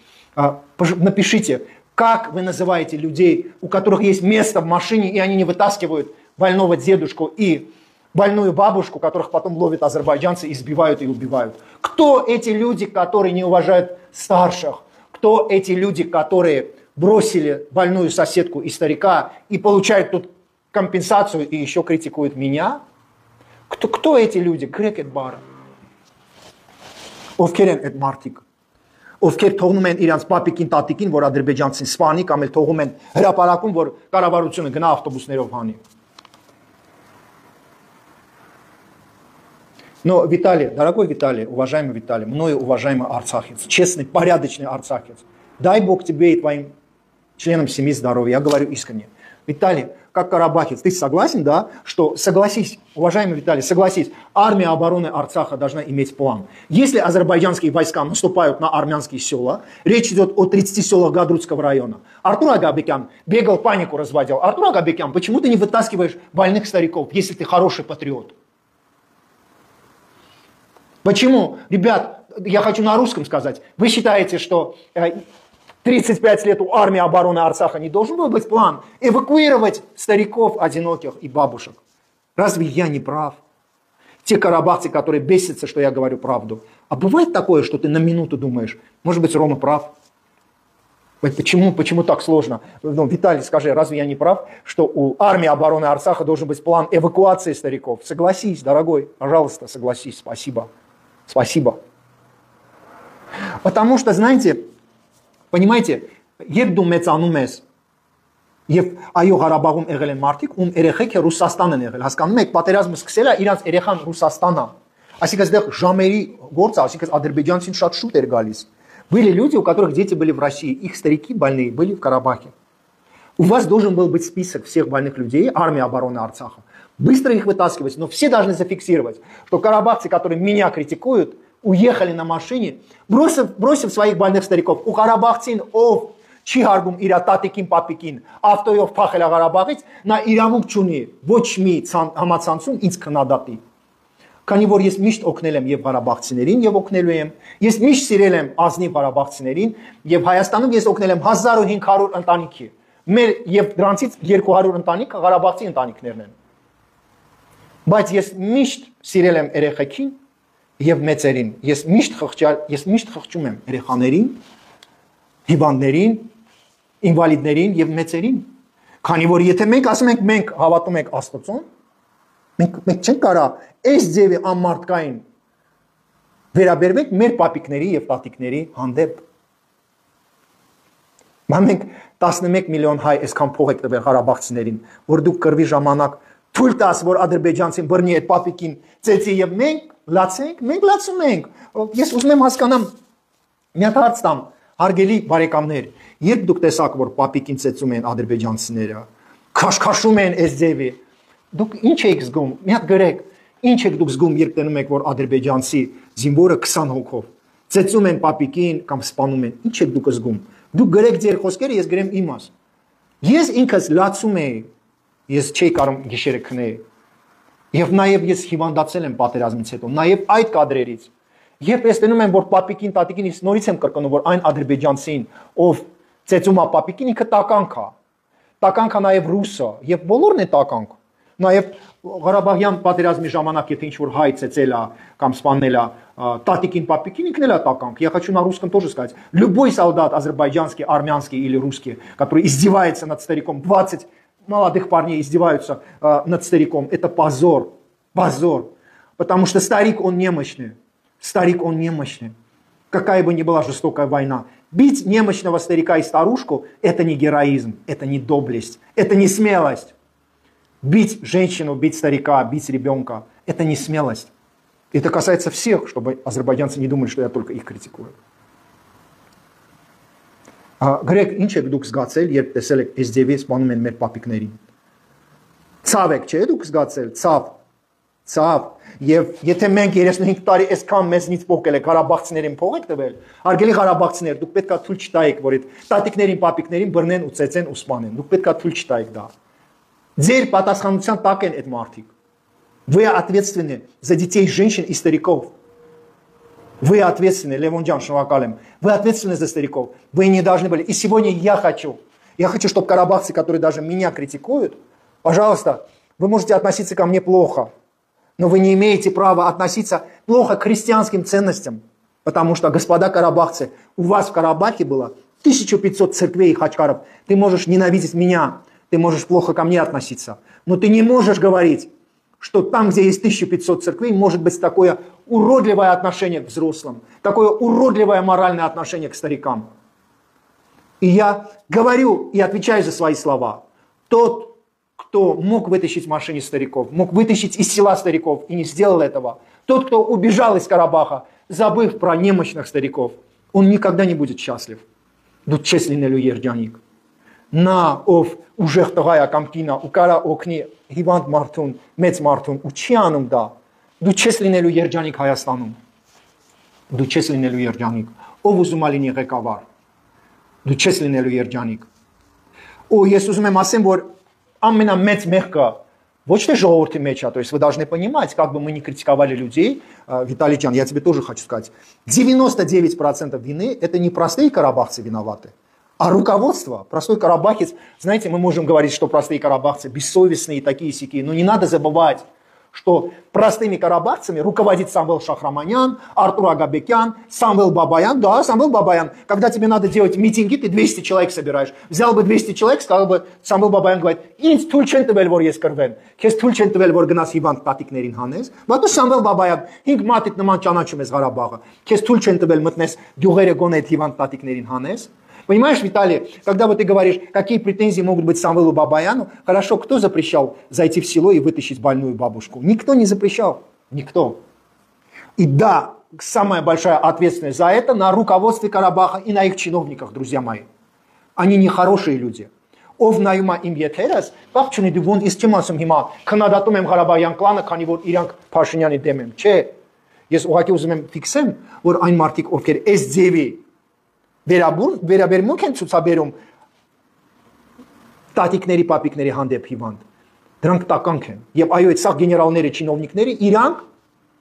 как вы называете людей, у которых есть место в машине, и они не вытаскивают больного дедушку и больную бабушку, которых потом ловят азербайджанцы, избивают и убивают. Кто эти люди, которые не уважают старших? Кто эти люди, которые бросили больную соседку и старика и получают тут компенсацию и еще критикуют меня? Кто эти люди? Գրեք բառը։ Ովքեր են այդ մարդիկ? Ովքեր թողնում են իրանց պապիկին, տատիկին, որ ադրբեջանցին սպանի, կամ էլ թողում են հրապարակում, որ կառավարությունը գնա ավտոբուսներով հանի։ Но, Виталий, дорогой Виталий, уважаемый Виталий, мною уважаемый арцахец, честный, порядочный арцахец, дай Бог тебе и твоим членам семьи здоровья, я говорю искренне. Виталий, как карабахец, ты согласен, да, что, согласись, уважаемый Виталий, согласись, армия обороны Арцаха должна иметь план. Если азербайджанские войска наступают на армянские села, речь идет о 30 селах Гадрутского района. Артур Агабекян бегал, панику разводил. Артур Агабекян, почему ты не вытаскиваешь больных стариков, если ты хороший патриот? Почему, ребят, я хочу на русском сказать, вы считаете, что 35 лет у армии обороны Арцаха не должен был быть план эвакуировать стариков, одиноких и бабушек? Разве я не прав? Те карабахцы, которые бесятся, что я говорю правду. А бывает такое, что ты на минуту думаешь, может быть, Рома прав? Почему так сложно? Ну, Виталий, скажи, разве я не прав, что у армии обороны Арцаха должен быть план эвакуации стариков? Согласись, дорогой, пожалуйста, согласись, спасибо. Спасибо. Потому что, знаете, понимаете, երբ դու մեծանում ես եւ այո Ղարաբաղում եղել են մարդիկ, ում երեխեքը Ռուսաստան են եղել, հասկանում եք, պատերազմը սկսել է, իրանց երեխան Ռուսաստան է։ Այսինքն այդտեղ ժամերի գործը, այսինքն ադրբեջանցին շատ շուտ էր գալիս։ Были люди, у которых дети были в России, их старики больные были в Карабахе. У вас должен был быть список всех больных людей, армии обороны Арцаха. Быстро их вытаскивать, но все должны зафиксировать, что карабахцы, которые меня критикуют, уехали на машине, бросив своих больных стариков. У карабахцին ով չի հարգում իր տատիկին, պապիկին, ավտոյով փախել է Ղարաբաղից, նա իրավունք չունի ոչ մի համացանցում ինձ քննադատի։ Քանի որ ես միշտ օգնել եմ եւ ղարաբաղցիներին եւ օգնելու եմ, ես միշտ սիրել եմ ազնիվ ղարաբաղցիներին եւ Հայաստանում ես օգնել եմ 1500 ընտանիքի։ Մեր եւ դրանցից 200 ընտանիքը ղարաբաղցի ընտանիքներն են։ Բայց ես միշտ սիրել եմ երեխեքին եւ մեծերին։ Ես միշտ խղճում եմ երեխաներին, հիվանդներին, ինվալիդներին եւ մեծերին։ Քանի որ եթե մենք ասում ենք մենք հավատում ենք Աստծուն, մենք չենք կարա այս ձևի անմարտկային վերաբերվենք մեր պապիկների եւ տատիկների հանդեպ։ Մենք 11 միլիոն հայ այսքան փող եք տվել ղարաբաղցիներին, որ դուք կռվի ժամանակ թույլ տաս, որ ադրբեջանցին բռնի այդ պապիկին ծեծի եւ մենք լացենք, մենք լացում ենք։ Ես ուզում եմ հասկանամ, մի հատ հարց տամ, հարգելի բարեկամներ, երբ դուք տեսաք, որ պապիկին ծեծում են ադրբեջանցիները, քաշքաշում են այս ձևի, դուք ինչ եք զգում, մի հատ գրեք, ինչ եք դուք զգում, երբ տենում եք, որ ադրբեջանցի զինվորը 20 հոգով ծեծում են պապիկին կամ սպանում են, ինչ եք դուք զգում։ Դուք գրեք ձեր խոսքերը, ես գրեմ իմաս։ Ես ինքս լացում եի, ես չէի կարող գիշերը քնել։ Եվ նաև ես հիվանդացել եմ պատերազմից հետո, նաև այդ կադրերից։ Երբ ես տենում եմ, որ պապիկին, տատիկին ես նորից եմ կրկնում, որ այն ադրբեջանցին, ով ծեծում է պապիկին, ինքը տականք է։ Տականք է նաև ռուսը, եւ բոլորն են տականք։ Նաև Ղարաբաղյան պատերազմի ժամանակ եթե ինչ-որ հայ ծեծել է կամ սպանել է տատիկին, պապիկին, ինքն էլ է տականք։ Я хочу на русском тоже сказать. Любой солдат азербайджанский, армянский или русский, который издевается над стариком, 20 молодых парней издеваются над стариком, это позор. Позор. Потому что старик, он немощный. Старик, он немощный. Какая бы ни была жестокая война. Бить немощного старика и старушку – это не героизм, это не доблесть, это не смелость. Бить женщину, бить старика, бить ребенка – это не смелость. Это касается всех, чтобы азербайджанцы не думали, что я только их критикую. Գրեք, ինչ եք դուք զգացել, երբ տեսել եք այս ձևի սպանում են մեր պապիկներին։ Ցավ եք, չէ՞ դուք զգացել, ցավ։ Ցավ։ Եվ եթե մենք 35 տարի այսքան մեզնից փոխել եք Ղարաբաղցիներին փող եք տվել, արգելի Ղարաբաղցիներ, դուք պետքա թույլ չտայեք, որ այդ տատիկներին, պապիկներին բռնեն ու ծեծեն ու սպանեն։ Դուք պետքա թույլ չտայեք դա։ Ձեր պատասխանության տակ են այդ մարդիկ։ Вы ответственны за детей, женщин и стариков. Вы ответственны, Левон Джан, Шавакалем. Вы ответственны за стариков. Вы не должны были. И сегодня я хочу, чтобы карабахцы, которые даже меня критикуют, пожалуйста, вы можете относиться ко мне плохо, но вы не имеете права относиться плохо к христианским ценностям. Потому что, господа карабахцы, у вас в Карабахе было 1500 церквей и хачкаров. Ты можешь ненавидеть меня, ты можешь плохо ко мне относиться, но ты не можешь говорить, что там, где есть 1500 церквей, может быть такое уродливое отношение к взрослым, такое уродливое моральное отношение к старикам. И я говорю и отвечаю за свои слова. Тот, кто мог вытащить в машине стариков, мог вытащить из села стариков и не сделал этого, тот, кто убежал из Карабаха, забыв про немощных стариков, он никогда не будет счастлив. Դու չես լինելու երջանիկ։ Նա ով ուժեղ տղա է կամ կին է ու կարա օգնի հիվանդ մարդուն, մեծ մարդուն ու չի անում դա, դու չես լինելու երջանիկ Հայաստանում։ Դու չես լինելու երջանիկ։ Ով ուզում է լինի ղեկավար, դու չես լինելու երջանիկ։ Ու ես ուզում եմ ասեմ, որ ամենամեծ մեղքը ոչ թե ժողովրդի մեջ է, то есть вы должны понимать, как бы мы ни критиковали людей, Виталий Джан, я тебе тоже хочу сказать, 99% вины это не простые карабахцы виноваты, а руководство. Простой карабахец, знаете, мы можем говорить, что простые карабахцы бессовестные, такие-сякие, но не надо забывать, что простыми карабахцами руководит Самвел Шахраманян, Артур Агабекян, Самвел Бабаян. Да, Самвел Бабаян. Когда тебе надо делать митинги, ты 200 человек собираешь. Взял бы 200 человек, сказал бы, Самвел Бабаян говорит, «Ինձ թույլ չեն տվել, որ ես կրվեմ, քեզ թույլ չեն տվել, որ գնաս հիվանդ տատիկներին հանես»։ Բայց Самвел Բաբայան 5 մատիտ նման ճանաչում ես Ղարաբաղը, քեզ թույլ չեն տվել մտնես գյուղերը գոնե այդ հիվանդ տատիկներին հանես։ Понимаешь, Виталий, когда вот ты говоришь, какие претензии могут быть Самвелу Бабаяну, хорошо, кто запрещал зайти в село и вытащить больную бабушку? Никто не запрещал. Никто. И да, самая большая ответственность за это на руководстве Карабаха и на их чиновниках, друзья мои. Они не хорошие люди. Ով նայում է իմ եթերս, բախ չունի դու ոնց ես չեմ ասում հիմա քննադատում եմ Ղարաբաղյան կլանը, քանի որ իրանք Փաշինյանի դեմ են, չէ։ Ես ուղղակի ուզում եմ ֆիքսեմ, որ այն մարդիկ, ովքեր այս ձևի վերաբերմունք են ցուցաբերում տատիկների, պապիկների հանդեպ հիվանդ, դրանք տականք են։ Եվ այո, այդ սա գեներալները, չինովնիկները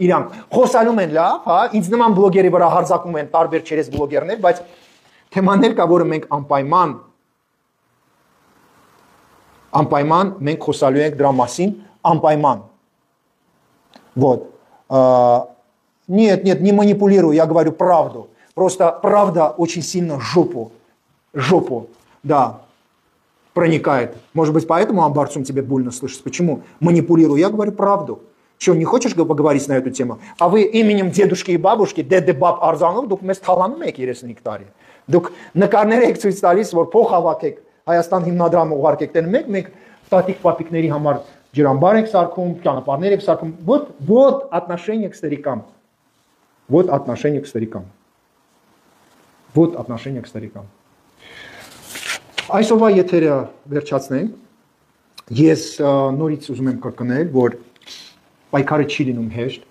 իրանք խոսալում են լավ, հա, ինձ նման բլոգերի վրա հարձակում են տարբեր չերես բլոգերներ, բայց թեմաներ կա, որը մենք անպայման մենք խոսալու ենք դրա մասին, անպայման։ Вот. Нет, не манипулирую, я говорю правду. Просто правда очень сильно жопу, да, проникает. Может быть, поэтому амбарцум тебе больно слышать. Почему? Манипулирую. Я говорю правду. Что, не хочешь поговорить на эту тему? А вы именем дедушки и бабушки, деде баб Арзанов, дук mēs թալանում եք 35 տարի։ Դուք նկարներ եք ցույց տալիս, որ փող հավաքեք, Հայաստան հիմնադրամը ուղարկեք, տեն մեկ տատիկ պապիկների համար ջրամբար եք սարքում, ճանապարհներ եք սարքում։ Вот отношение к старикам. Вот отношение к старикам. Вот отношение к старикам. Այսօրվա եթերը վերջացնենք։ Ես նորից ուզում եմ կրկնել, որ պայքարը չի լինում հեշտ։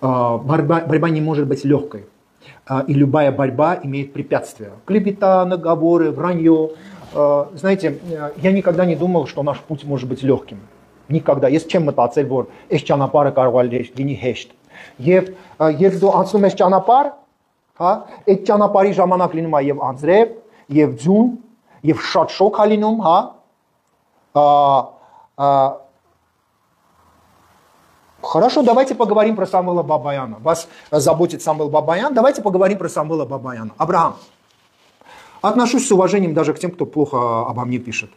Борьба не может быть легкой. И любая борьба имеет препятствия. Клевета, наговоры, вранье. Знаете, я никогда не думал, что наш путь может быть легким. Никогда. Ես չեմ մտածել, որ այս ճանապարհը կարող է լինի հեշտ։ Եվ երբ դու անցնում ես ճանապարհ, հա, այդ ճանապարհի ժամանակ լինում է եւ անձրև, եւ ձուն, եւ շատ շոկ է լինում, հա, Хорошо, давайте поговорим про Самвела Бабаяна. Вас заботит Самвел Бабаян, давайте поговорим про Самвела Бабаяна. Абрахам, отношусь с уважением даже к тем, кто плохо обо мне пишет.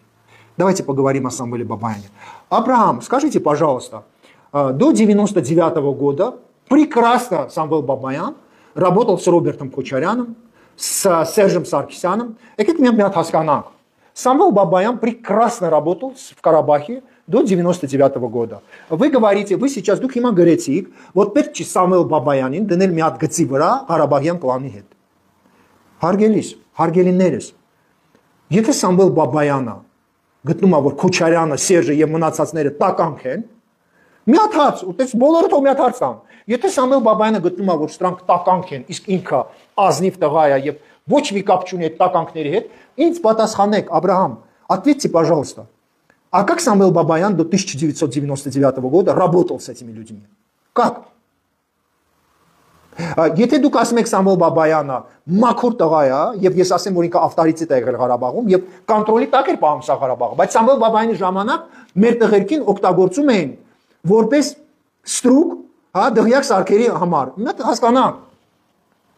Давайте поговорим о Самвеле Бабаяне. Абрахам, скажите, пожалуйста, до 99-го года прекрасно Самвел Бабаян работал с Робертом Кочаряном, с Сержем Саркисяном. И как меня тасканак. Самвел Бабаян прекрасно работал в Карабахе до 99-го года. Вы говорите, вы сейчас դուք հիմա գրեցիք, որ պետք չի Սամվել Բաբայանին դնել մի հատ գծի վրա Ղարաբաղյան կլանի հետ։ Հարգելիս, հարգելիներս, եթե Սամվել Բաբայանը գտնում է, որ Քոչարյանը, Սերժը եւ մնացածները տականք են, մի հատ հարց, ուտես բոլորը թող մի հատ հարց տան։ Եթե Սամվել Բաբայանը գտնում է, որ սրանք տականք են, իսկ ինքը ազնիվ տղա է եւ ոչ մի կապ չունի այդ տականքների հետ, ինձ պատասխանեք, Աբրահամ, ответьте, пожалуйста. А как Самвел Бабаян до 1999 года работал с этими людьми? Как? Եթե դուք ասում եք Սամվել Բաբայանը մաքուր տղա է, եւ ես ասեմ, որ ինքը ավտարիցիտ է եղել Ղարաբաղում եւ կոնտրոլի տակ էր պահում սա Ղարաբաղը, բայց Սամվել Բաբայանի ժամանակ մեր տղերքին օգտագործում էին որպես ստրուկ, հա, դղյակ սարքերի համար։ Նա հասկանանք.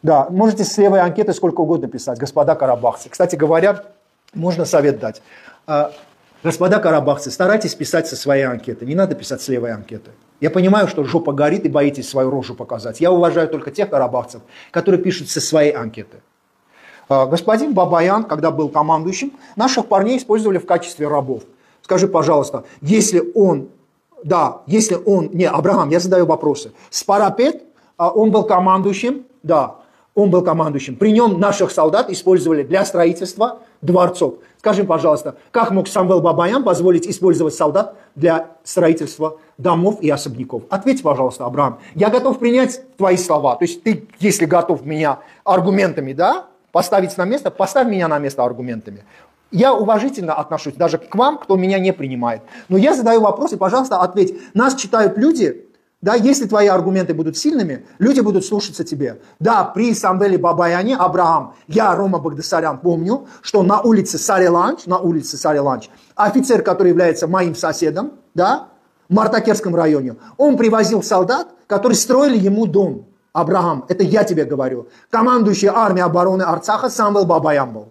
Да, можете с левой анкеты сколько угодно писать, господа карабахцы. Кстати говоря, можно совет дать. Господа карабахцы, старайтесь писать со своей анкеты. Не надо писать с левой анкеты. Я понимаю, что жопа горит и боитесь свою рожу показать. Я уважаю только тех карабахцев, которые пишут со своей анкеты. Господин Бабаян, когда был командующим, наших парней использовали в качестве рабов. Скажи, пожалуйста, если он... Да, если он... Не, Абрахам, я задаю вопросы. Спарапет, он был командующим, да, он был командующим. При нем наших солдат использовали для строительства дворцов. Скажи, пожалуйста, как мог Самвел Бабаян позволить использовать солдат для строительства домов и особняков? Ответь, пожалуйста, Абрахам. Я готов принять твои слова. То есть ты, если готов меня аргументами, да, поставить на место, поставь меня на место аргументами. Я уважительно отношусь даже к вам, кто меня не принимает. Но я задаю вопросы, пожалуйста, ответь. Нас читают люди... Да, если твои аргументы будут сильными, люди будут слушаться тебе. Да, при Самвеле Бабаяне, Абрахам, я, Рома Багдасарян, помню, что на улице Сареланч, офицер, который является моим соседом, да, в Мартакерском районе, он привозил солдат, которые строили ему дом. Абрахам, это я тебе говорю. Командующий армией обороны Арцаха Самвел Бабаян был.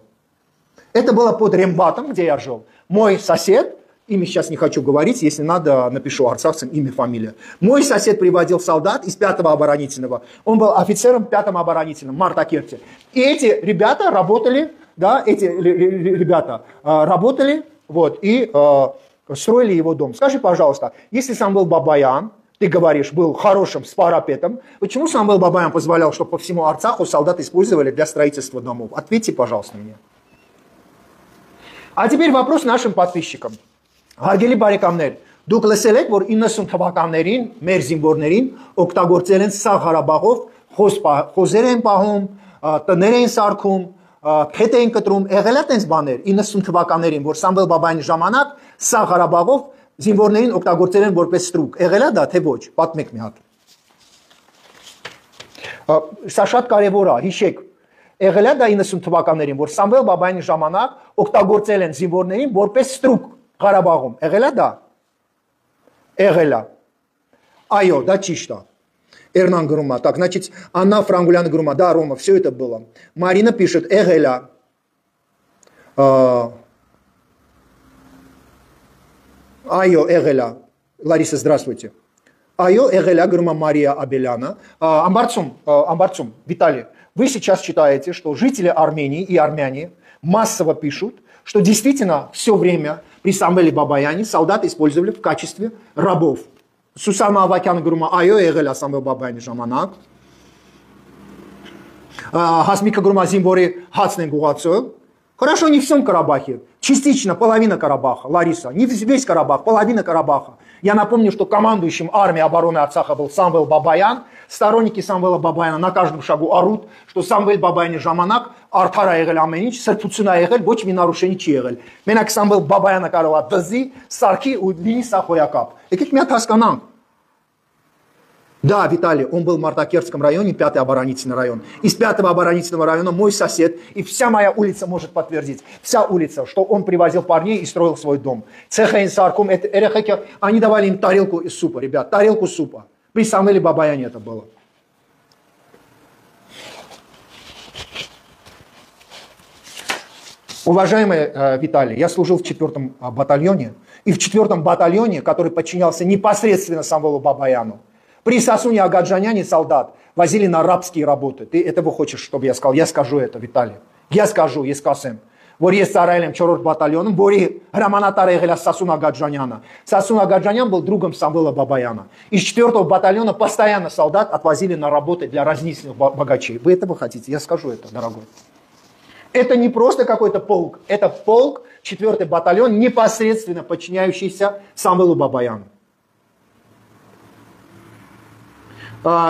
Это было под Рембатом, где я жил. Мой сосед, имя сейчас не хочу говорить, если надо, напишу арцахцам имя, фамилия. Мой сосед приводил солдат из 5-го оборонительного. Он был офицером 5-м оборонительном, Мартакерте. И эти ребята работали, да, вот, и строили его дом. Скажи, пожалуйста, если Самвел Бабаян, ты говоришь, был хорошим спарапетом, почему Самвел Бабаян позволял, чтобы по всему Арцаху солдат использовали для строительства домов? Ответьте, пожалуйста, мне. А теперь вопрос нашим подписчикам. Հարգելի բարեկամներ, դուք լսել եք, որ 90 թվականներին մեր զինվորներին օգտագործել են Սաղ Ղարաբաղով, խոզեր են պահում, տներ են սարքում, փետ են կտրում, եղել է տենց բաներ 90 թվականներին, որ Սամվել Բաբայանի ժամանակ Սաղ Ղարաբաղով զինվորներին օգտագործել են որպես ստրուկ։ Եղել է դա, թե ոչ, պատմեք մի հատ։ Սա շատ կարևոր է, հիշեք։ Եղել է դա 90 թվականներին, որ Սամվել Բաբայանի ժամանակ օգտագործել են զինվորներին որպես ստրուկ Ղարաբաղում, եղել է դա։ Եղել է։ Այո, դա ճիշտ է։ Эрнан գրում է, так, значит, Анна Франгуляна գրում է, да, Рома, все это было. Марина пишет, եղել է։ Այո, եղել է։ Лариса, здравствуйте. Այո, եղել է, գրում է Մարия Абеляна. Ամբարձում, Виталий, вы сейчас читаете, что жители Армении и армяне массово пишут, что действительно все время при Самвеле Бабаяне солдаты использовали в качестве рабов. Сусана Авакян говорит, айо եղել է Самвел Բաբայանի ժամանակ. Հասմիկը говорит, զինվորի հացն են գողացել. Хорошо, не в всем Карабахе. Частично, половина Карабаха. Лариса, не весь Карабах, половина Карабаха. Я напомню, что командующим армией обороны Арцаха был Самвел Бабаян. Сторонники Самвела Бабаяна на каждом шагу орут, что Самвел Բաբայանի ժամանակ արդար է եղել ամեն ինչ, սրբություն է եղել, ոչ մի нарушение չի եղել։ Մենակ Սամվել Բաբայանը կարող է դզի, սարքի ու լինի սա խոյակապ։ Եկեք մի հատ հասկանանք։ Да, Виталий, он был в Мартакерском районе, 5-й оборонительный район. Из 5-го оборонительного района мой сосед, и вся моя улица может подтвердить, вся улица, что он привозил парней и строил свой дом. Цехайн Сарком, они давали им тарелку из супа, ребят, тарелку супа. При Самвеле Бабаяне это было. Уважаемый Виталий, я служил в 4-м батальоне, и в 4-м батальоне, который подчинялся непосредственно Самвелу Бабаяну, при Сасуне Агаджаняне солдат возили на рабские работы. Ты этого хочешь, чтобы я сказал? Я скажу это, Виталий. Я скажу, я скажу. Որ ես ծառայել եմ 4-րդ բատալյոնում, որի հրամանատար եղել է Սասուն Ագաջանյանը. Սասուն Ագաջանյան был другом Самвела Бабаяна. Из 4-го батальона постоянно солдат отвозили на работы для разничных богачей. Вы этого хотите? Я скажу это, дорогой. Это не просто какой-то полк. Это полк, 4-й батальон, непосредственно подчиняющийся Самвелу Бабаяну.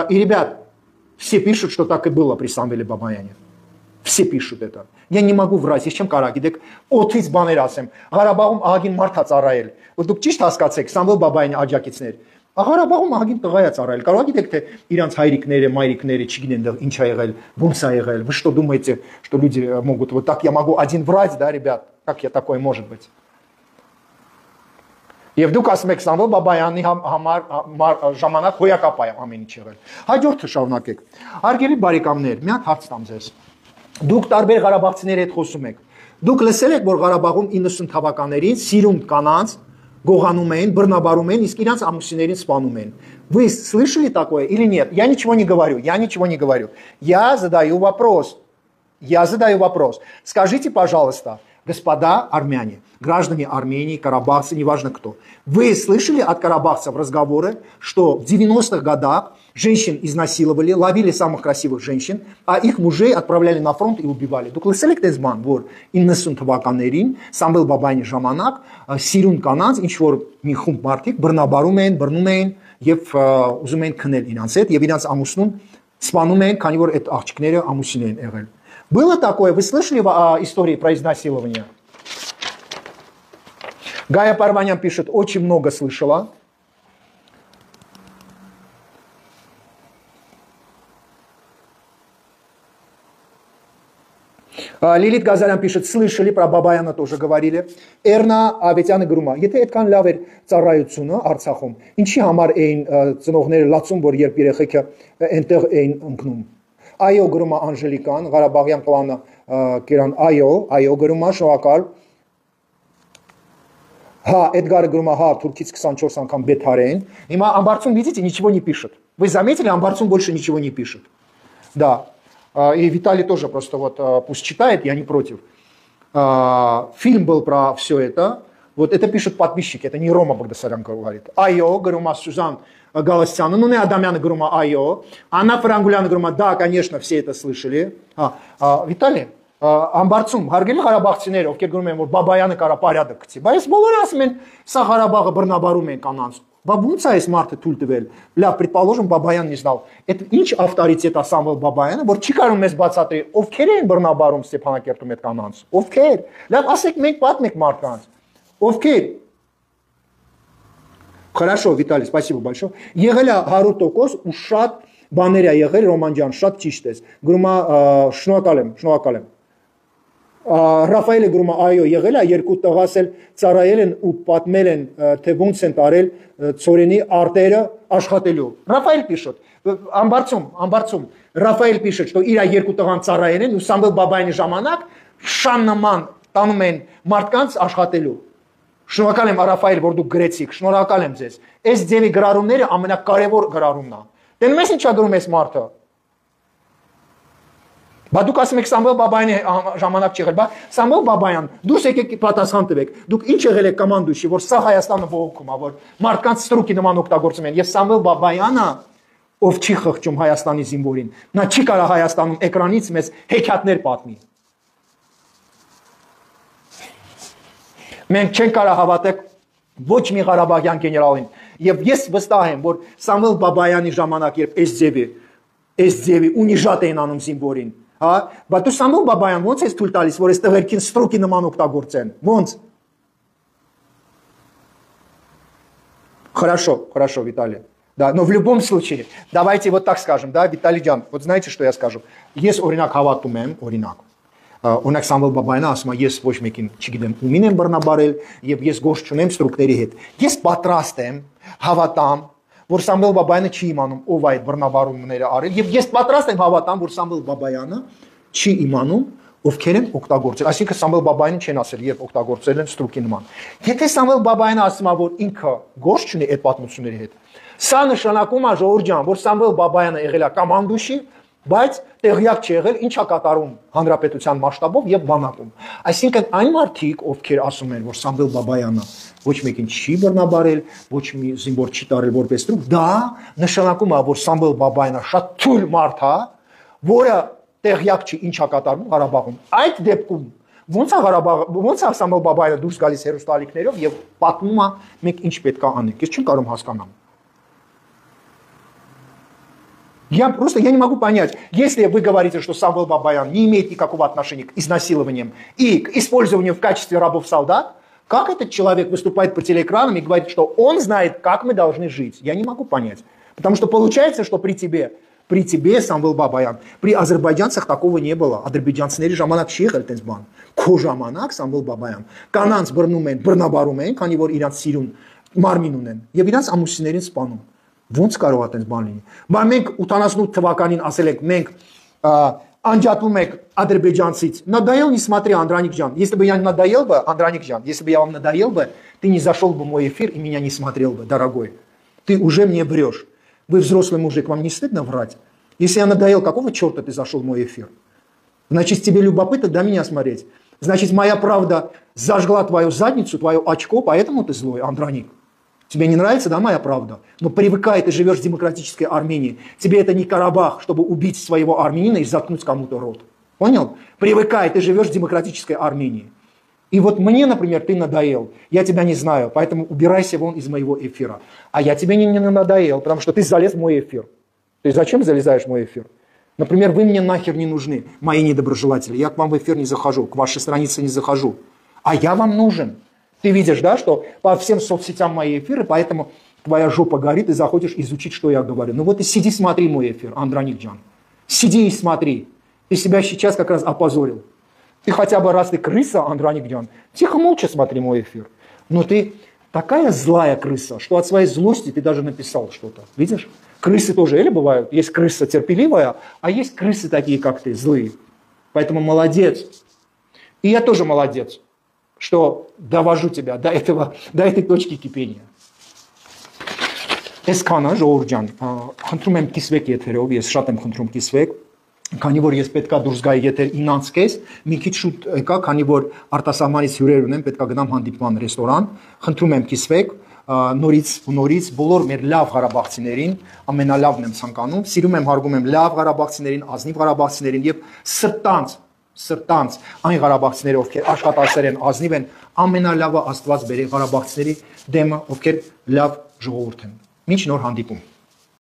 И, ребят, все пишут, что так и было при Самвеле Бабаяне. Все пишут это. Я не могу врать, ես չեմ կարող, գիտեք, օթից բաներ ասեմ։ Ղարաբաղում ահագին մարդ է ծառայել։ Որ դուք ճիշտ հասկացեք, Սամվել Բաբայանի աջակիցներ։ Ղարաբաղում ահագին տղա է ծառայել։ Կարող գիտեք, թե իրանց հայրիկները, մայրիկները չգիտեն դեռ ինչ է եղել, ոնց է եղել։ Вы что думаете, что люди могут вот так я могу один врать, да, ребят? Как я такое может быть? Եվ դուք ասում եք Սամվել Բաբայանի համար ժամանակ հոյակապ է ամեն ինչ եղել։ Հաջորդը շարունակեք։ Հարգելի բարեկամներ, մի հատ հարց տամ ձեզ։ Դուք տարբեր ղարաբաղցիների հետ խոսում եք։ Դուք լսել եք, որ Ղարաբաղում 90 թվականներին սիրուն կանանց գողանում էին, բռնաբարում էին, իսկ իրանց ամուսիններին սպանում էին։ Вы слышали такое или нет? Я ничего не говорю, я ничего не говорю. Я задаю вопрос. Скажите, пожалуйста, господа армяне, граждане Армении, карабахцы, неважно кто, вы слышали от карабахцев разговоры, что в 90-х годах женщин изнасиловали, ловили самых красивых женщин, а их мужей отправляли на фронт и убивали. Դուք լսել եք դες բան, որ 90 թվականներին Սամվել Բաբայանի ժամանակ սիրուն կանանց ինչ որ մի խումբ մարդիկ բռնաբարում էին, բռնում էին եւ ուզում էին քնել իրանց հետ եւ իրանց ամուսնուն սպանում էին, քանի որ այդ աղջիկները ամուսին էին եղել։ Было такое, вы слышали истории про изнасилование? Гая Парванян пишет, очень много слышала. Лилит Газарян пишет, слышали, про Бабаяна тоже говорили. Эрна Аветյանը գրում է, եթե այդքան լավ էր ծառայությունը Արցախում, ինչի համար էին ծնողները լացում, որ երբ երեխեքը այնտեղ էին ընկնում։ Այո գրում է Անժելիկան, Ղարաբաղյան պլանը կերան այո գրում է, շնորհակալ։ Հա, Էդգարը գրում է, հա, Թուրքից 24 անգամ բեթար են։ Հիմա Ամբարձում, видите, ничего не пишет. Вы заметили, Амбарцум больше ничего не пишет. Да. И Виталий тоже просто вот пусть читает, я не против. Фильм был про все это. Вот это пишут подписчики, это не Рома Багдасарян говорит. Айо, говорю, Сюзан Галастяна, ну не Адамяна, говорю, айо. Анна Фарангуляна, говорю, да, конечно, все это слышали. Виталий, Ամբարձում, հարգելի Ղարաբաղցիներ, ովքեր գրում են, որ Բաբայանը կարա պարյադը գցի, բայց բոլորը ասում են, սա Ղարաբաղը բռնաբարում են կանանց։ Ոնց է այս մարդը թույլ տվել։ Լավ, предположим, Բաբայանն не знал։ Это ինչ ավտորիտետ է Սամվել Բաբայանը, որ չի կարող մեզ բացատրի, ովքեր են բռնաբարում Ստեփանակերտում այդ կանանց։ Ովքեր։ Լավ, ասեք մենք պատմեք մարդկանց։ Ովքեր։ Хорошо, Виталий, спасибо большое։ Եղել է 100% ու շատ բաներ է եղել Ռոման ջան, շատ ճիշտ ես։ Գրում է շնորհակալ եմ։ Ռաֆայելը գրում է այո եղել է երկու տղաս էլ ծառայել են ու պատմել են թե ոնց են տարել ծորենի արտերը աշխատելու Ռաֆայել пишет ամբարձում Ռաֆայել пишет что իր երկու տղան ծառայել են ու Սամվել Բաբայանի ժամանակ շան նման տանում են մարդկանց աշխատելու Շնորհակալ եմ Ռաֆայել որ դուք գրեցիք շնորհակալ եմ ձեզ այս ձևի գրառումները ամենակարևոր գրառումն է դե մեզ ինչա գրում ես մարդը Բա դուք ասում եք Սամվել Բաբայանի ժամանակ չեղել, բա Սամվել Բաբայան, դուք եկեք պատասխան տվեք, դուք ինչ եղել եք կոմանդուշի, որ սա Հայաստանը բողոքում է, որ մարդկանց ստրուկի նման օգտագործում են, եւ Սամվել Բաբայանը, ով չի խղճում Հայաստանի զինվորին, նա չի կարող Հայաստանում էկրանից մեզ հեքիաթներ պատմի։ Մենք չենք կարող հավատալ ոչ մի Ղարաբաղյան գեներալին, եւ ես վստահ եմ, որ Սամվել Բաբայանի ժամանակ երբ այս ձևի ունիժատ էին անում զինվորին Հա, բայց դու Սամվել Բաբայան ոնց ես թույլ տալիս, որ այս տղերքին ստրուկի նման օգտագործեն, ոնց? Хорошо, Виталий. Да, но в любом случае, давайте вот так скажем, да, Виталий Ջան, вот знаете, что я скажу? Ես օրինակ հավատում եմ, օրինակ, օրինակ Սամվել Բաբայանը ասում է, ես ոչ մեկին չգիտեմ ումին եմ բռնաբարել եւ ես գործ չունեմ ստրուկների հետ։ Ես պատրաստ եմ հավատամ, որ Սամվել Բաբայանը չի իմանում ով այդ բռնաբարումները արել եւ ես պատրաստ եմ հավատամ, որ Սամվել Բաբայանը չի իմանում ովքեր են օգտագործել, այսինքն Սամվել Բաբայանը չեն ասել, երբ օգտագործել են ստրուկի նման։ Եթե Սամվել Բաբայանը ասում է, որ ինքը գործ չունի այդ պատմությունների հետ, սա նշանակում է ժողովուրդ ջան, որ Սամվել Բաբայանը եղել է կամանդուշի, բայց տեղյակ չի եղել ինչա կատարում հանրապետության մասշտաբով եւ բանակում։ Այսինքն այն մարդիկ, ովքեր ասում են, որ Սամվել Բաբայանը ոչ մեկին չի բռնաբարել, ոչ մի զինվոր չի տարել որպես ստրուկ, դա նշանակում է, որ Սամվել Բաբայանը շատ թույլ մարդ է, որը տեղյակ չի ինչա կատարում Ղարաբաղում։ Այդ դեպքում ոնց է Սամվել Բաբայանը դուրս գալիս հերոստալիքներով եւ պատմում է մենք ինչ պետք է անենք։ Ես չեմ կարող հասկանալ։ Я не могу понять, если вы говорите, что Самвел Бабаян не имеет никакого отношения к изнасилованиям и к использованию в качестве рабов-солдат, как этот человек выступает по телеэкранам и говорит, что он знает, как мы должны жить? Я не могу понять. Потому что получается, что при тебе, Самвел Бабаян, при азербайджанцах такого не было. Азербайджанцы ժամանակ չի եղել տես բան։ Քո ժամանակ Սամվել Բաբայան կանանց բռնում են, բռնաբարում են, քանի որ իրանց սիրուն մարմին ունեն եւ իրանց ամուսիններին սպանում։ Ոնց կարող է տես бан լինի։ Բայց մենք 88 թվականին ասել ենք, մենք անջատում ենք ադրբեջանցից։ Надоел, не смотри, Андраник Джан. Если бы я надоел бы, Андраник Джан, если бы я вам надоел бы, ты не зашел бы в мой эфир и меня не смотрел бы, дорогой. Ты уже мне врешь. Вы взрослый мужик, вам не стыдно врать? Если я надоел, какого черта ты зашел в мой эфир? Значит, тебе любопытно до меня смотреть. Значит, моя правда зажгла твою задницу, твое очко, поэтому ты злой, Андраник. Тебе не нравится, да, моя правда? Но привыкай, ты живешь в демократической Армении. Тебе это не Карабах, чтобы убить своего армянина и заткнуть кому-то рот. Понял? Привыкай, ты живешь в демократической Армении. И вот мне, например, ты надоел. Я тебя не знаю, поэтому убирайся вон из моего эфира. А я тебе не надоел, потому что ты залез в мой эфир. Ты зачем залезаешь в мой эфир? Например, вы мне нахер не нужны, мои недоброжелатели. Я к вам в эфир не захожу, к вашей странице не захожу. А я вам нужен. Ты видишь, да, что по всем соцсетям мои эфиры, поэтому твоя жопа горит, и заходишь изучить, что я говорю. Ну вот и сиди, смотри мой эфир, Андраник Джан. Сиди и смотри. Ты себя сейчас как раз опозорил. Ты хотя бы раз ты крыса, Андраник Джан, тихо молча смотри мой эфир. Но ты такая злая крыса, что от своей злости ты даже написал что-то. Видишь? Крысы тоже или бывают. Есть крыса терпеливая, а есть крысы такие, как ты, злые. Поэтому молодец. И я тоже молодец, что довожу тебя до этой точки кипения. Էսքանը ժողովուրդ ջան, խնդրում եմ կիսվեք եթերով, ես շատ եմ խնդրում կիսվեք, քանի որ ես պետքա դուրս գայի եթեր 9:30, մի քիչ շուտ եկա, քանի որ արտասահմանից հյուրեր ունեմ, պետքա գնամ հանդիպման ռեստորան, խնդրում եմ կիսվեք, նորից բոլոր մեր լավ ղարաբաղցիներին, ամենալավն եմ ցանկանում, սիրում եմ հարգում եմ լավ ղարաբաղցիներին, ազնիվ ղարաբաղցիներին եւ սրտանց այն ղարաբաղցիները, ովքեր աշխատասեր են, ազնիվ են, ամենալավը Աստված բերի ղարաբաղցիների դեմը, ովքեր լավ ժողովուրդ են։ Մինչ նոր հանդիպում։